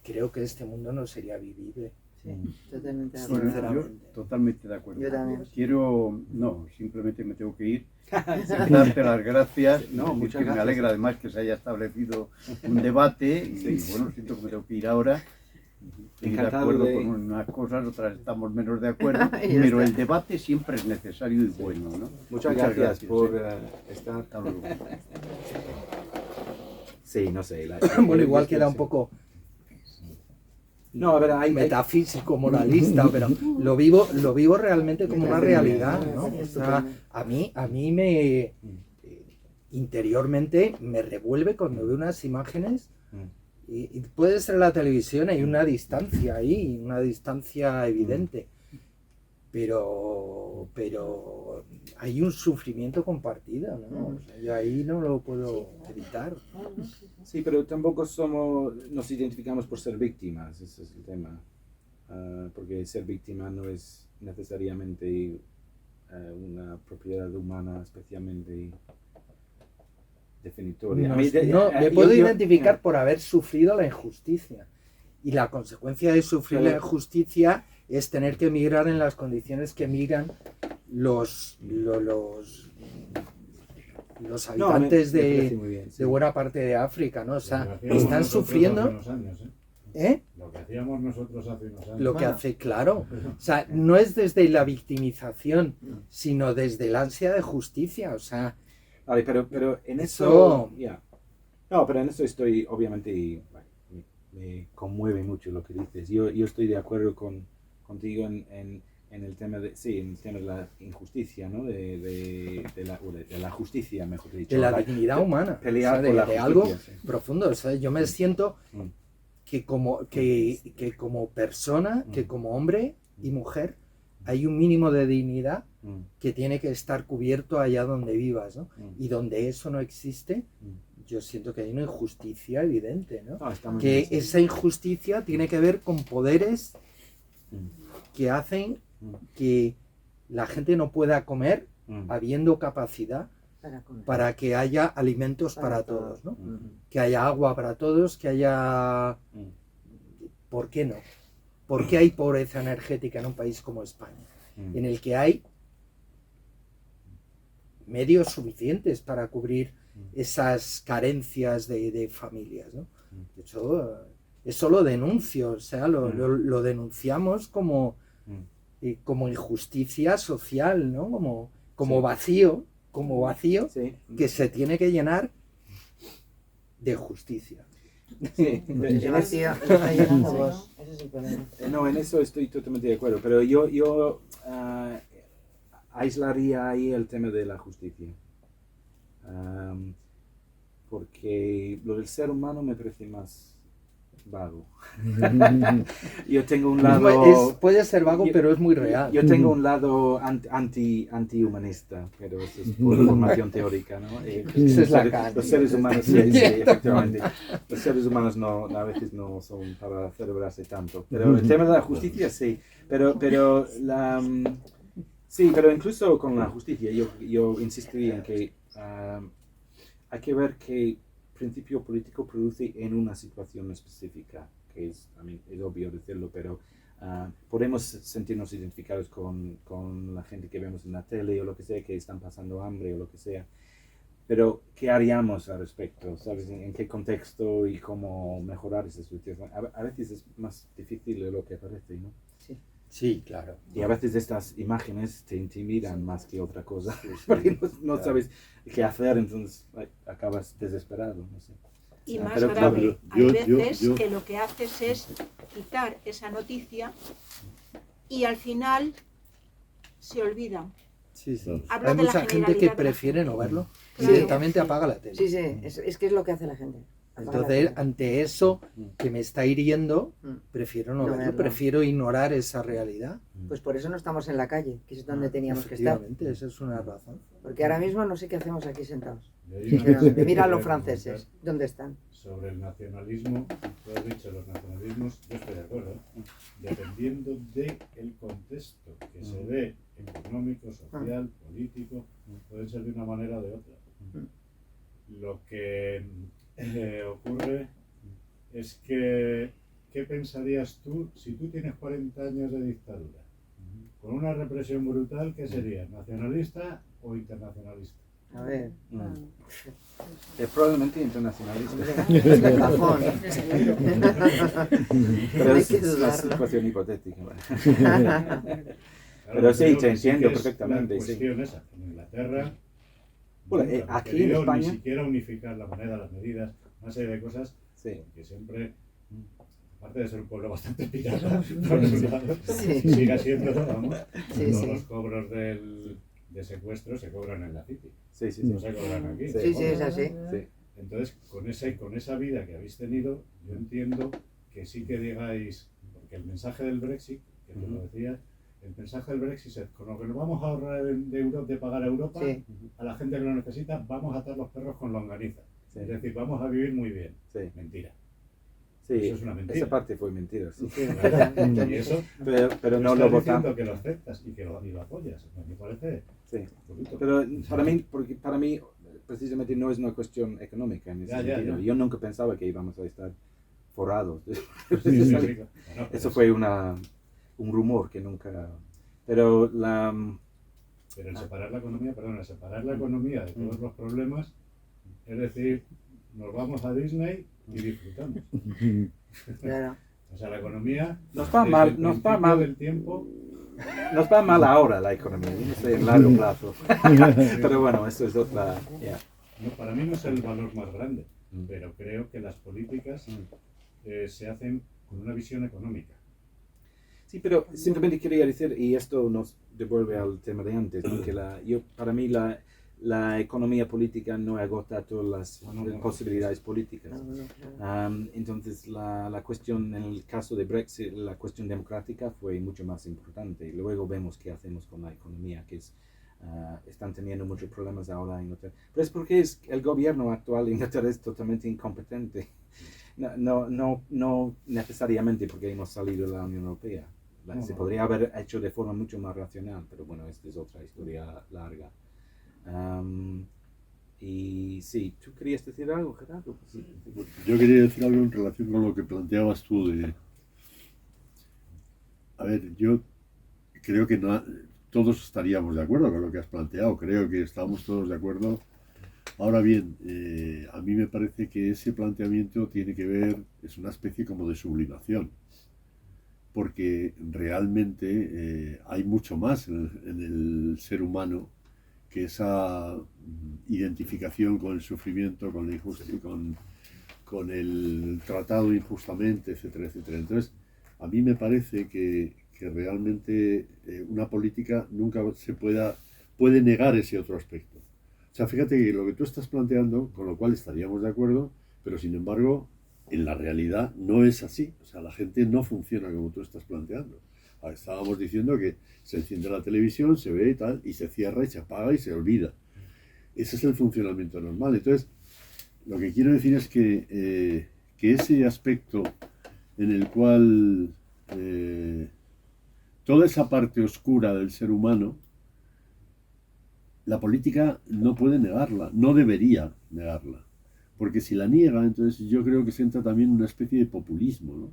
creo que este mundo no sería vivible. Sí, totalmente de Bueno, acuerdo. Sinceramente. yo totalmente de acuerdo. Yo también. Simplemente me tengo que ir. Darte las gracias. No, muchas Es que me gracias. alegra además que se haya establecido un debate. Y bueno, siento que me tengo que ir ahora. Estoy de Encantado acuerdo de- con unas cosas, otras estamos menos de acuerdo. Ya Pero está. el debate siempre es necesario y bueno, ¿no? Muchas gracias por ¿eh? estar. Hasta luego. Sí, no sé. Bueno, igual queda un poco No, a ver, hay metafísico, moralista, pero lo vivo realmente como una realidad, ¿no? O sea, a mí me interiormente me revuelve cuando veo unas imágenes y puede ser la televisión, hay una distancia ahí, una distancia evidente, pero hay un sufrimiento compartido, ¿no? O sea, yo ahí no lo puedo evitar. Sí, pero tampoco nos identificamos por ser víctimas, ese es el tema. Porque ser víctima no es necesariamente una propiedad humana especialmente definitoria. A mí, Me puedo identificar por haber sufrido la injusticia. Y la consecuencia de sufrir la injusticia es tener que emigrar en las condiciones que emigran los habitantes me parece muy bien, sí. de buena parte de África, ¿no? O sea, Lo que hacíamos están nosotros sufriendo, hace unos años, ¿eh? Lo que hacíamos nosotros hace unos años. Lo que hace, claro. O sea, no es desde la victimización, sino desde el ansia de justicia. O sea, Vale, pero en Eso- eso... ya. No, pero en eso estoy, obviamente, bueno, me conmueve mucho lo que dices. Yo estoy de acuerdo contigo en el tema de, sí, en el tema de la injusticia, ¿no? De la justicia, mejor dicho. de la dignidad humana. Pelear O sea, por la de algo justicia, sí. profundo. O sea, yo me siento Mm. que como persona, que como hombre y mujer, hay un mínimo de dignidad que tiene que estar cubierto allá donde vivas, ¿no? Y donde eso no existe, yo siento que hay una injusticia evidente, ¿no? Ah, está muy Que bien, sí. esa injusticia tiene que ver con poderes Mm. que hacen que la gente no pueda comer Mm. habiendo capacidad Para comer. para que haya alimentos para todos, ¿no? Ujú. Que haya agua para todos, que haya... Mm. ¿Por qué no? ¿Por qué hay pobreza energética en un país como España? Mm. En el que hay medios suficientes para cubrir esas carencias de familias, ¿no? De hecho, eso lo denuncio, o sea, lo denunciamos como injusticia social, ¿no? Como vacío Sí. que se tiene que llenar de justicia. Sí. Ese vacío lo está llenando vos. Ese es el problema. No, en eso estoy totalmente de acuerdo, pero yo aislaría ahí el tema de la justicia. Porque lo del ser humano me parece más vago. Yo tengo un lado... Puede ser vago, yo- pero es muy real. Yo tengo un lado anti-humanista, pero eso es por formación teórica, ¿no? Ese es Lacan. Los seres humanos, sí, efectivamente. Los seres humanos a veces no son para celebrarse tanto. Pero el tema de la justicia, sí. Pero sí, pero incluso con la justicia, yo insistiría en que hay que ver qué principio político produce en una situación específica, que es obvio decirlo, pero podemos sentirnos identificados con la gente que vemos en la tele o lo que sea, que están pasando hambre o lo que sea. Pero, ¿qué haríamos al respecto? ¿Sabes? ¿En qué contexto y cómo mejorar esa situación? A veces es más difícil de lo que parece, ¿no? Sí, claro. Y a veces estas imágenes te intimidan más que otra cosa, porque no sabes qué hacer, entonces acabas desesperado, no sé. Y más Pero, grave, yo- hay yo- veces yo- que lo que haces es quitar esa noticia y al final se olvidan. Sí, sí. Hablo Hay de la mucha gente que generalidad de la prefiere gente. no verlo. Claro. Directamente apaga la tele. Sí, sí, es que es lo que hace la gente. Apaga la Entonces, tele. ante eso que me está hiriendo, prefiero no No verlo, verlo. prefiero ignorar esa realidad. Pues por eso no estamos en la calle, que es donde teníamos que estar. Efectivamente, esa es una razón. Porque ahora mismo no sé qué hacemos aquí sentados. Y hay una Pero cosa que mira a los quería franceses, ¿dónde están? sobre el nacionalismo, tú has dicho los nacionalismos, yo estoy de acuerdo, dependiendo del contexto que se dé, económico, social, político, pueden ser de una manera o de otra. Lo que ocurre es que, ¿qué pensarías tú si tú tienes 40 años de dictadura? Con una represión brutal, ¿qué sería? ¿Nacionalista o internacionalista? A ver, Es probablemente internacionalista. de cajón. Pero Hay es que una dudarlo. situación hipotética. ¿vale? Claro, Pero sí, creo te que entiendo que es perfectamente, La sí. cuestión esa, en Inglaterra, Bueno, nunca han aquí en querido España- ni siquiera unificar la moneda, las medidas, una serie de cosas, Sí. que siempre, aparte de ser un pueblo bastante pirata, por un lado, Sí. siga siendo, vamos, Sí, todos sí. los cobros de secuestro se cobran en la City, Sí, sí, no sí. se cobran aquí. Sí. Sí, sí, es así. Sí. Entonces, con esa vida que habéis tenido, yo entiendo que sí que digáis, porque el mensaje del Brexit, que tú lo decías, el mensaje del Brexit es, con lo que nos vamos a ahorrar de pagar a Europa, Sí. a la gente que lo necesita, vamos a atar los perros con longaniza. Sí. Es decir, vamos a vivir muy bien. Sí. Mentira. Sí, Eso es una mentira. esa parte fue mentira, sí. Y eso, Pero no tú lo estás votamos. diciendo que lo aceptas y que lo apoyas. Me parece Sí. bonito. Pero para mí, precisamente no es una cuestión económica en ese Ya, ya, sentido. ya. Yo nunca pensaba que íbamos a estar forrados. Sí, sí, sí. Bueno, pero Eso fue un rumor que nunca... Pero Pero el separar la economía, perdón, el separar la economía de todos los problemas, es decir, nos vamos a Disney y disfrutamos. Claro. O sea, la economía No está desde mal, el no está principio mal. del tiempo, nos va mal ahora la economía, yo no sé, en largo plazo. Pero bueno, eso es otra... ya. no, para mí no es el valor más grande, Mm. pero creo que las políticas se hacen con una visión económica. Sí, pero simplemente quería decir, y esto nos devuelve al tema de antes, ¿no? Que para mí la economía política no agota todas las No. posibilidades políticas. No, no, claro. Entonces la cuestión, en el caso de Brexit, la cuestión democrática fue mucho más importante. Luego vemos qué hacemos con la economía, que están teniendo muchos problemas ahora en Inglaterra. Pero es porque el gobierno actual de Inglaterra es totalmente incompetente. No necesariamente porque hemos salido de la Unión Europea. Se podría haber hecho de forma mucho más racional, pero bueno, esta es otra historia larga. Y sí, ¿tú querías decir algo, Gerardo? Sí. Yo quería decir algo en relación con lo que planteabas tú de... A ver, yo creo que todos estaríamos de acuerdo con lo que has planteado, creo que estamos todos de acuerdo. Ahora bien, a mí me parece que ese planteamiento tiene que ver, es una especie como de sublimación, porque realmente hay mucho más en el ser humano que esa identificación con el sufrimiento, con la injusticia, con el tratado injustamente, etcétera, etcétera. Entonces, a mí me parece que realmente una política nunca puede negar ese otro aspecto. O sea, fíjate que lo que tú estás planteando, con lo cual estaríamos de acuerdo, pero sin embargo, en la realidad no es así. O sea, la gente no funciona como tú estás planteando. Estábamos diciendo que se enciende la televisión, se ve y tal, y se cierra y se apaga y se olvida. Ese es el funcionamiento normal. Entonces, lo que quiero decir es que ese aspecto en el cual toda esa parte oscura del ser humano, la política no puede negarla, no debería negarla. Porque si la niega, entonces yo creo que se entra también en una especie de populismo, ¿no?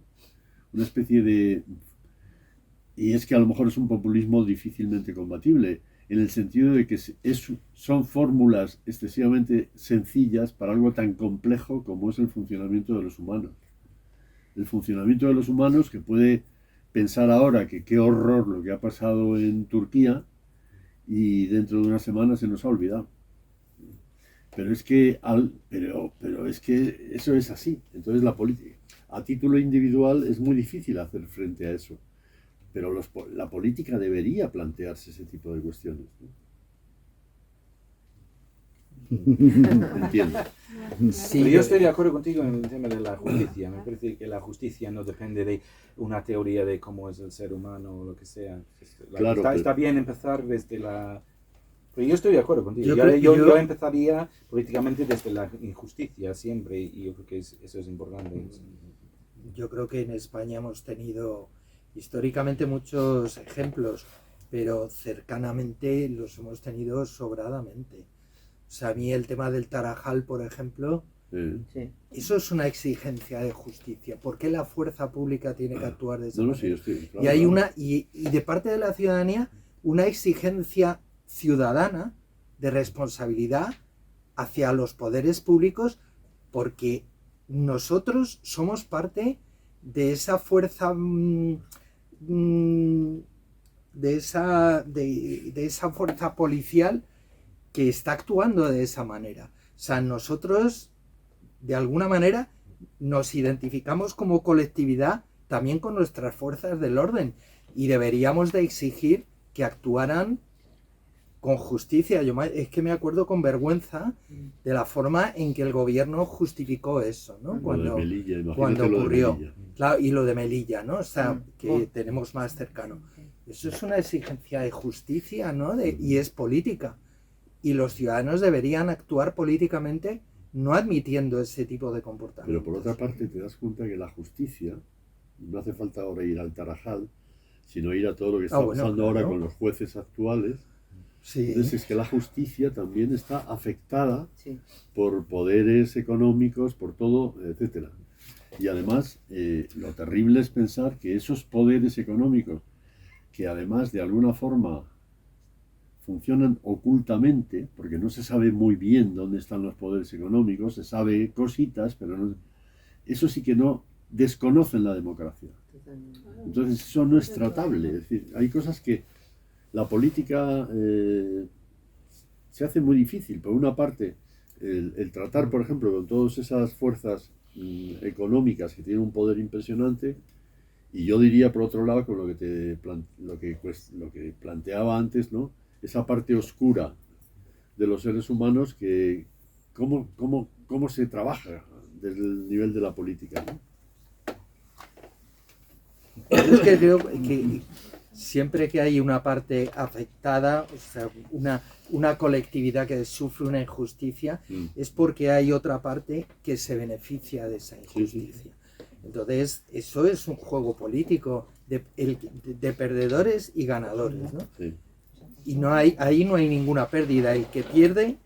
Una especie de... Y es que a lo mejor es un populismo difícilmente combatible, en el sentido de que son fórmulas excesivamente sencillas para algo tan complejo como es el funcionamiento de los humanos. El funcionamiento de los humanos, que puede pensar ahora que qué horror lo que ha pasado en Turquía, y dentro de una semana se nos ha olvidado. Pero es que pero es que eso es así. Entonces la política, a título individual es muy difícil hacer frente a eso. Pero la política debería plantearse ese tipo de cuestiones, ¿no? Entiendo. Sí, Pero yo estoy de acuerdo contigo en el tema de la justicia. Me parece que la justicia no depende de una teoría de cómo es el ser humano o lo que sea. Claro, Está bien empezar desde la... Pero yo estoy de acuerdo contigo. Yo Yo, creo- yo- yo- yo empezaría políticamente desde la injusticia siempre y yo creo que eso es importante. Yo creo que en España hemos tenido históricamente muchos ejemplos, pero cercanamente los hemos tenido sobradamente. O sea, a mí el tema del Tarajal, por ejemplo, Sí. eso es una exigencia de justicia. ¿Por qué la fuerza pública tiene que actuar de esa No, no, manera? sí, yo estoy, claro, Y hay claro. y de parte de la ciudadanía, una exigencia ciudadana de responsabilidad hacia los poderes públicos, porque nosotros somos parte de esa fuerza de esa fuerza policial que está actuando de esa manera. O sea, nosotros de alguna manera nos identificamos como colectividad también con nuestras fuerzas del orden y deberíamos de exigir que actuaran con justicia. Es que me acuerdo con vergüenza de la forma en que el gobierno justificó eso, ¿no? Lo de Melilla, imagínate cuando lo de ocurrió. Melilla. Claro, y lo de Melilla, ¿no? O sea, que Bueno. tenemos más cercano. Eso es una exigencia de justicia, ¿no? Y es política. Y los ciudadanos deberían actuar políticamente no admitiendo ese tipo de comportamientos. Pero por otra parte te das cuenta que la justicia, no hace falta ahora ir al Tarajal, sino ir a todo lo que está bueno, pasando ahora claro. con los jueces actuales. Sí. Entonces es que la justicia también está afectada Sí. por poderes económicos, por todo, etcétera. Y además, lo terrible es pensar que esos poderes económicos, que además de alguna forma funcionan ocultamente, porque no se sabe muy bien dónde están los poderes económicos, se sabe cositas, pero no, eso sí que no desconocen la democracia. Totalmente. Entonces eso no es tratable. Es decir, hay cosas que la política se hace muy difícil. Por una parte, el tratar, por ejemplo, con todas esas fuerzas económicas que tienen un poder impresionante, y yo diría, por otro lado, con lo que planteaba antes, ¿no? Esa parte oscura de los seres humanos que cómo se trabaja desde el nivel de la política, ¿no? Es que creo que siempre que hay una parte afectada, o sea, una colectividad que sufre una injusticia, es porque hay otra parte que se beneficia de esa injusticia. Entonces, eso es un juego político de perdedores y ganadores, ¿no? Sí. Y ahí no hay ninguna pérdida. El que pierde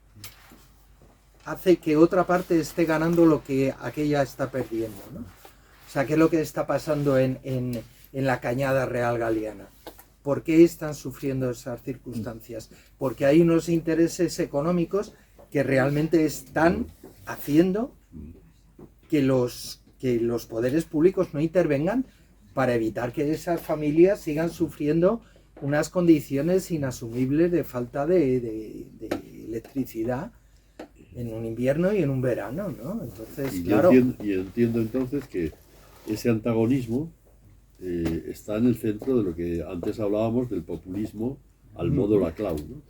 hace que otra parte esté ganando lo que aquella está perdiendo, ¿no? O sea, ¿qué es lo que está pasando en la Cañada Real Galiana? ¿Por qué están sufriendo esas circunstancias? Porque hay unos intereses económicos que realmente están haciendo que los poderes públicos no intervengan para evitar que esas familias sigan sufriendo unas condiciones inasumibles de falta de electricidad en un invierno y en un verano, ¿no? Entonces, Y claro, yo entiendo entonces que ese antagonismo está en el centro de lo que antes hablábamos del populismo al modo Laclau, ¿no?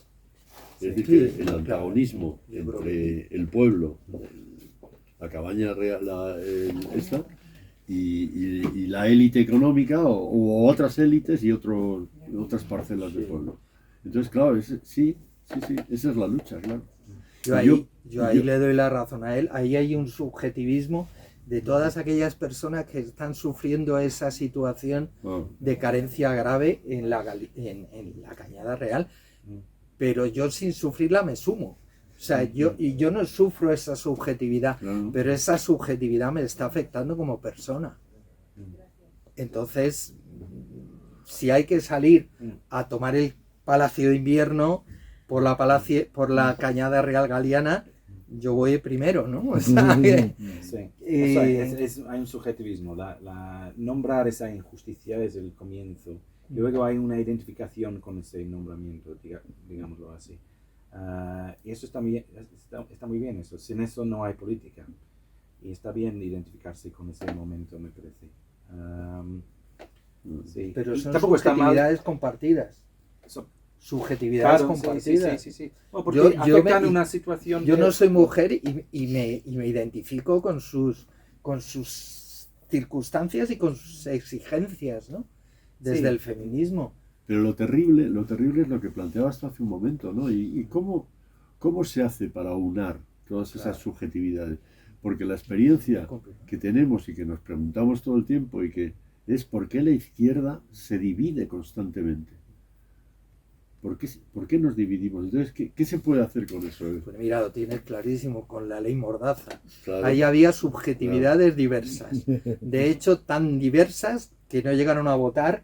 Es decir, Sí, que el antagonismo claro. Yo creo entre el pueblo, la cabaña real, esta, y la élite económica o otras élites y otras parcelas del pueblo. Entonces, claro, sí, esa es la lucha, claro. Yo ahí le doy la razón a él. Ahí hay un subjetivismo de todas aquellas personas que están sufriendo esa situación de carencia grave en la Cañada Real, pero yo sin sufrirla me sumo. O sea, yo no sufro esa subjetividad, Claro. pero esa subjetividad me está afectando como persona. Entonces, si hay que salir a tomar el Palacio de Invierno por la Cañada Real Galiana, yo voy primero, ¿no? O sea, Sí. O sea, hay un subjetivismo. Nombrar esa injusticia es el comienzo. Y luego hay una identificación con ese nombramiento, digámoslo así. Y eso está muy bien, eso. Sin eso no hay política. Y está bien identificarse con ese momento, me parece. Sí. Pero Y son tampoco está mal. subjetividades compartidas. Eso- Subjetividades Claro, compartidas. sí. Bueno, porque afectan una situación. Yo que- no soy mujer y me identifico con sus circunstancias y con sus exigencias, ¿no? Desde Sí. el feminismo. Pero lo terrible es lo que planteabas tú hace un momento, ¿no? Y cómo se hace para unar todas esas Claro. subjetividades. Porque la experiencia que tenemos y que nos preguntamos todo el tiempo y que es por qué la izquierda se divide constantemente. ¿Por qué nos dividimos? Entonces, ¿qué se puede hacer con eso? Pues mira, lo tienes clarísimo con la ley Mordaza. Claro. Ahí había subjetividades diversas. De hecho, tan diversas que no llegaron a votar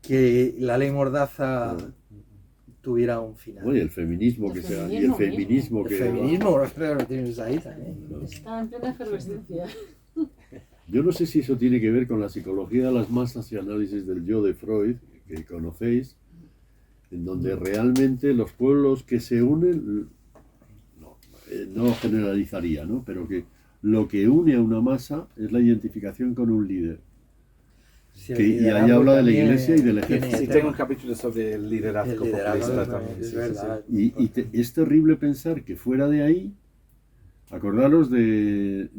que la ley Mordaza tuviera un final. Bueno, y el feminismo que sea, y el feminismo El que feminismo, lo tienes ahí también. Está en plena efervescencia. Yo no sé si eso tiene que ver con la psicología de las masas y análisis del yo de Freud, que conocéis, en donde realmente los pueblos que se unen, no generalizaría, ¿no? Pero que lo que une a una masa es la identificación con un líder. Sí, Y ahí habla de la iglesia y del tiene ejército. Sí, tengo un capítulo sobre el liderazgo El liderazgo populista también, también. es sí, verdad. Es terrible pensar que fuera de ahí, acordaros de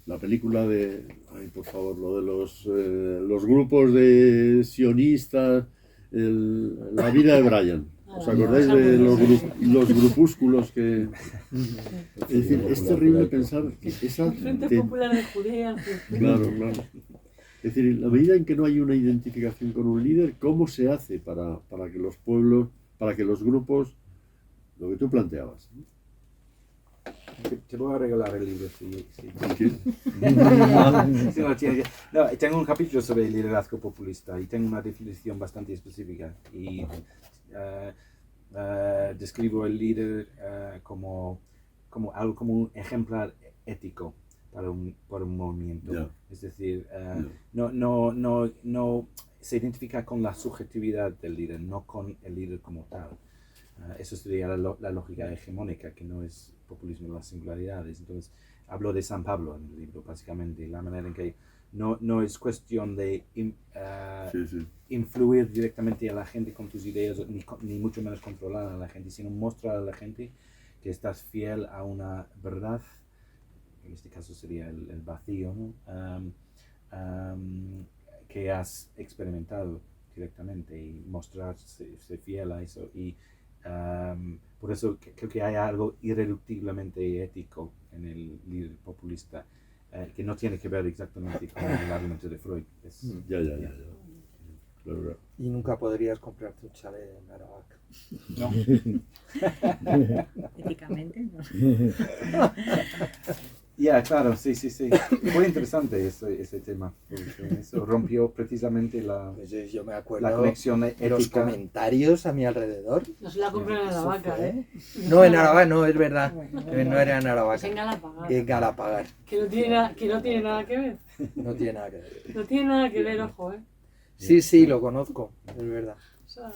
la película de, ay, por favor, lo de los grupos de sionistas, la vida de Brian. ¿Os acordáis de los grupúsculos que...? Es decir, es terrible pensar que esa... El Frente Popular de Judea. Claro. Es decir, en la medida en que no hay una identificación con un líder, ¿cómo se hace para que los pueblos, para que los grupos, lo que tú planteabas? Te voy a regalar el libro si ¿Qué? si no lo tienes ya. No, tengo un capítulo sobre el liderazgo populista y tengo una definición bastante específica y describo el líder como algo como un ejemplar ético para un movimiento. Ya. Es decir, no se identifica con la subjetividad del líder, no con el líder como tal. Eso sería la lógica hegemónica, que no es populismo de las singularidades. Entonces, hablo de San Pablo en el libro, básicamente, la manera en que no es cuestión de influir directamente a la gente con tus ideas, ni mucho menos controlar a la gente, sino mostrar a la gente que estás fiel a una verdad, en este caso sería el vacío, ¿no? Que has experimentado directamente y mostrarse fiel a eso. Y por eso creo que hay algo irreductiblemente ético en el líder populista, que no tiene que ver exactamente con el argumento de Freud. Ya. Claro. Y nunca podrías comprarte un chalet en Aravaca. No. Éticamente, no. Ya, claro, sí. Muy interesante ese tema, porque eso rompió precisamente la Pues yo me acuerdo la conexión de los ética. comentarios a mi alrededor. No se la compran en la Eso vaca, fue, ¿eh? No, en Aravaca no, es verdad. No era en Es Aravaca. en Galapagar. En Galapagar. Que no tiene nada que ver. No tiene nada que ver. No tiene nada que ver, ojo, ¿eh? Sí, lo conozco, es verdad. O sea,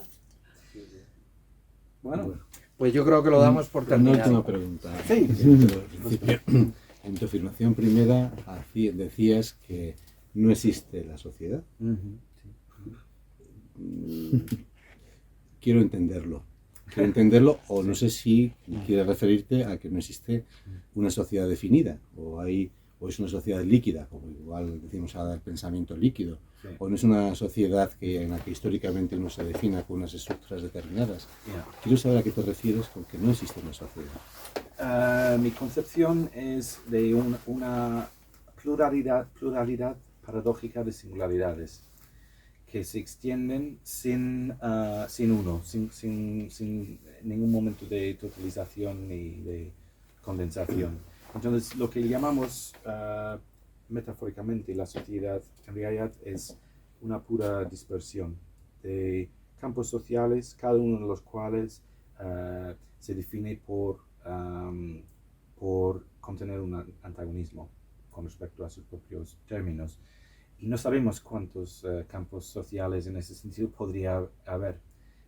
Bueno, Pues yo creo que lo damos por Una última terminado. pregunta. Sí. En tu afirmación primera decías que no existe la sociedad. Quiero entenderlo. O no sé si quieres referirte a que no existe una sociedad definida o es una sociedad líquida, como igual decimos ahora el pensamiento líquido, Sí. o no es una sociedad en la que históricamente uno se defina con unas estructuras determinadas. Quiero saber a qué te refieres con que no existe una sociedad. Mi concepción es de una pluralidad paradójica de singularidades que se extienden sin ningún momento de totalización ni de condensación. Entonces, lo que llamamos metafóricamente la sociedad en realidad es una pura dispersión de campos sociales, cada uno de los cuales se define por contener un antagonismo con respecto a sus propios términos. Y no sabemos cuántos campos sociales en ese sentido podría haber.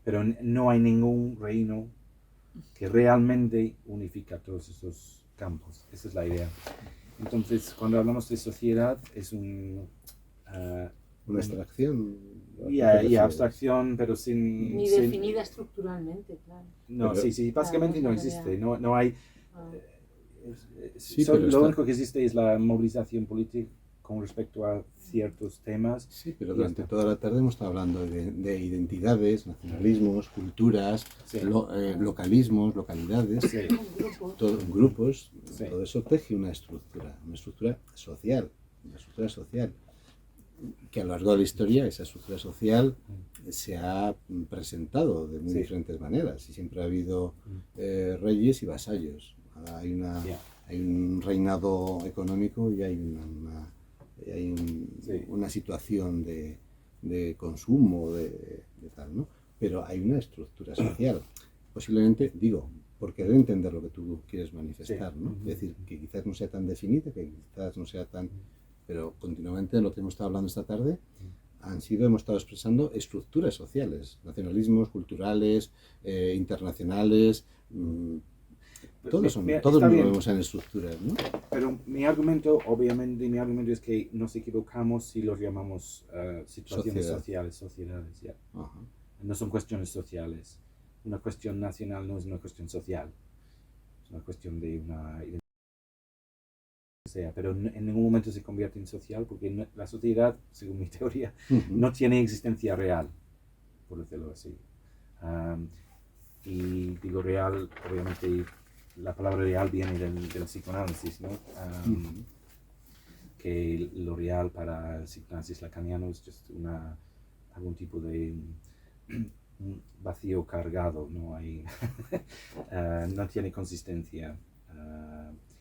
pero no hay ningún reino que realmente unifica todos esos campos. Esa es la idea. Entonces, cuando hablamos de sociedad, es una abstracción. Y abstracción, pero sin... Ni definida estructuralmente, claro. No, Pero, sí, básicamente no existe. No hay... Sí, pero lo está... único que existe es la movilización política con respecto a ciertos temas. Sí, pero durante toda la tarde hemos estado hablando de identidades, nacionalismos, culturas, Sí. localismos, localidades, Sí. grupos. Sí. Todo eso teje una estructura social, que a lo largo de la historia esa estructura social se ha presentado de muy Sí. diferentes maneras y siempre ha habido reyes y vasallos. Hay un reinado económico y hay una situación de consumo, de tal, ¿no? Pero hay una estructura social. Posiblemente, digo, por querer entender lo que tú quieres manifestar, ¿no? Es decir, que quizás no sea tan definida, que quizás no sea tan... Pero continuamente lo que hemos estado hablando esta tarde hemos estado expresando estructuras sociales, nacionalismos, culturales, internacionales... Todos nos movemos en estructuras, ¿no? Pero mi argumento es que nos equivocamos si los llamamos situaciones sociales, sociedades. Yeah. No son cuestiones sociales. Una cuestión nacional no es una cuestión social. Es una cuestión de una identidad. Pero en ningún momento se convierte en social porque la sociedad, según mi teoría, no tiene existencia real, por decirlo así. Y digo real, obviamente... La palabra real viene del psicoanálisis, ¿no? Que lo real para el psicoanálisis lacaniano es just algún tipo de un vacío cargado, no hay, no tiene consistencia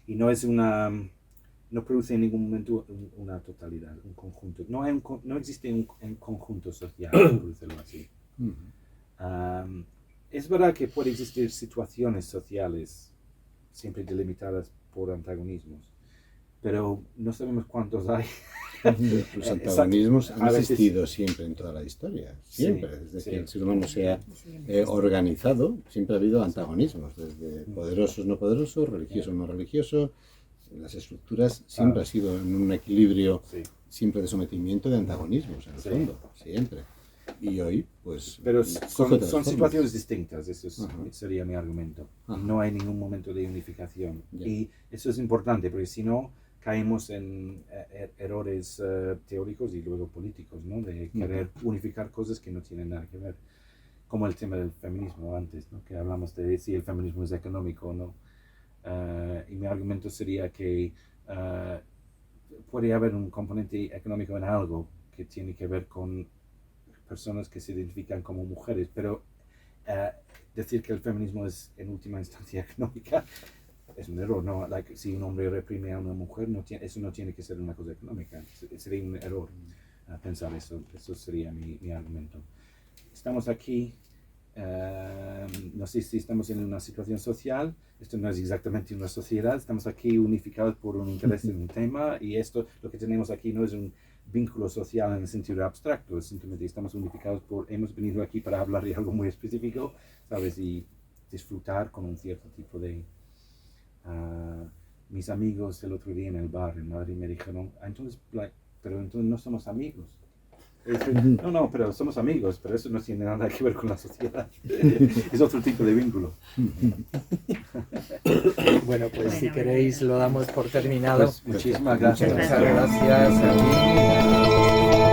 y no es no produce en ningún momento una totalidad, un conjunto. No existe un conjunto social, por decirlo así. Es verdad que puede existir situaciones sociales siempre delimitadas por antagonismos, pero no sabemos cuántos hay. Los antagonismos han existido siempre en toda la historia, siempre, desde que el ser humano se ha organizado, siempre ha habido antagonismos, desde poderosos no poderosos, religiosos no religiosos. Las estructuras siempre ha sido en un equilibrio siempre de sometimiento de antagonismos, en el fondo, siempre. Y hoy, pues... Pero son situaciones distintas, eso sería mi argumento. No hay ningún momento de unificación. Y eso es importante, porque si no, caemos en errores teóricos y luego políticos, ¿no? De querer unificar cosas que no tienen nada que ver. Como el tema del feminismo antes, ¿no? Que hablamos de si el feminismo es económico o no. Y mi argumento sería que puede haber un componente económico en algo que tiene que ver con personas que se identifican como mujeres, pero decir que el feminismo es en última instancia económica es un error, ¿no? Si un hombre reprime a una mujer, eso no tiene que ser una cosa económica, sería un error pensar eso. Eso sería mi argumento. Estamos aquí, no sé si estamos en una situación social, esto no es exactamente una sociedad, estamos aquí unificados por un interés en un tema, y lo que tenemos aquí no es un vínculo social en el sentido abstracto, simplemente estamos unificados hemos venido aquí para hablar de algo muy específico, ¿sabes? Y disfrutar con un cierto tipo de... mis amigos el otro día en el bar en Madrid me dijeron, pero entonces no somos amigos. No, pero somos amigos, pero eso no tiene nada que ver con la sociedad. Es otro tipo de vínculo. Bueno, pues si queréis lo damos por terminado. Pues, muchísimas gracias. Muchas gracias a ti.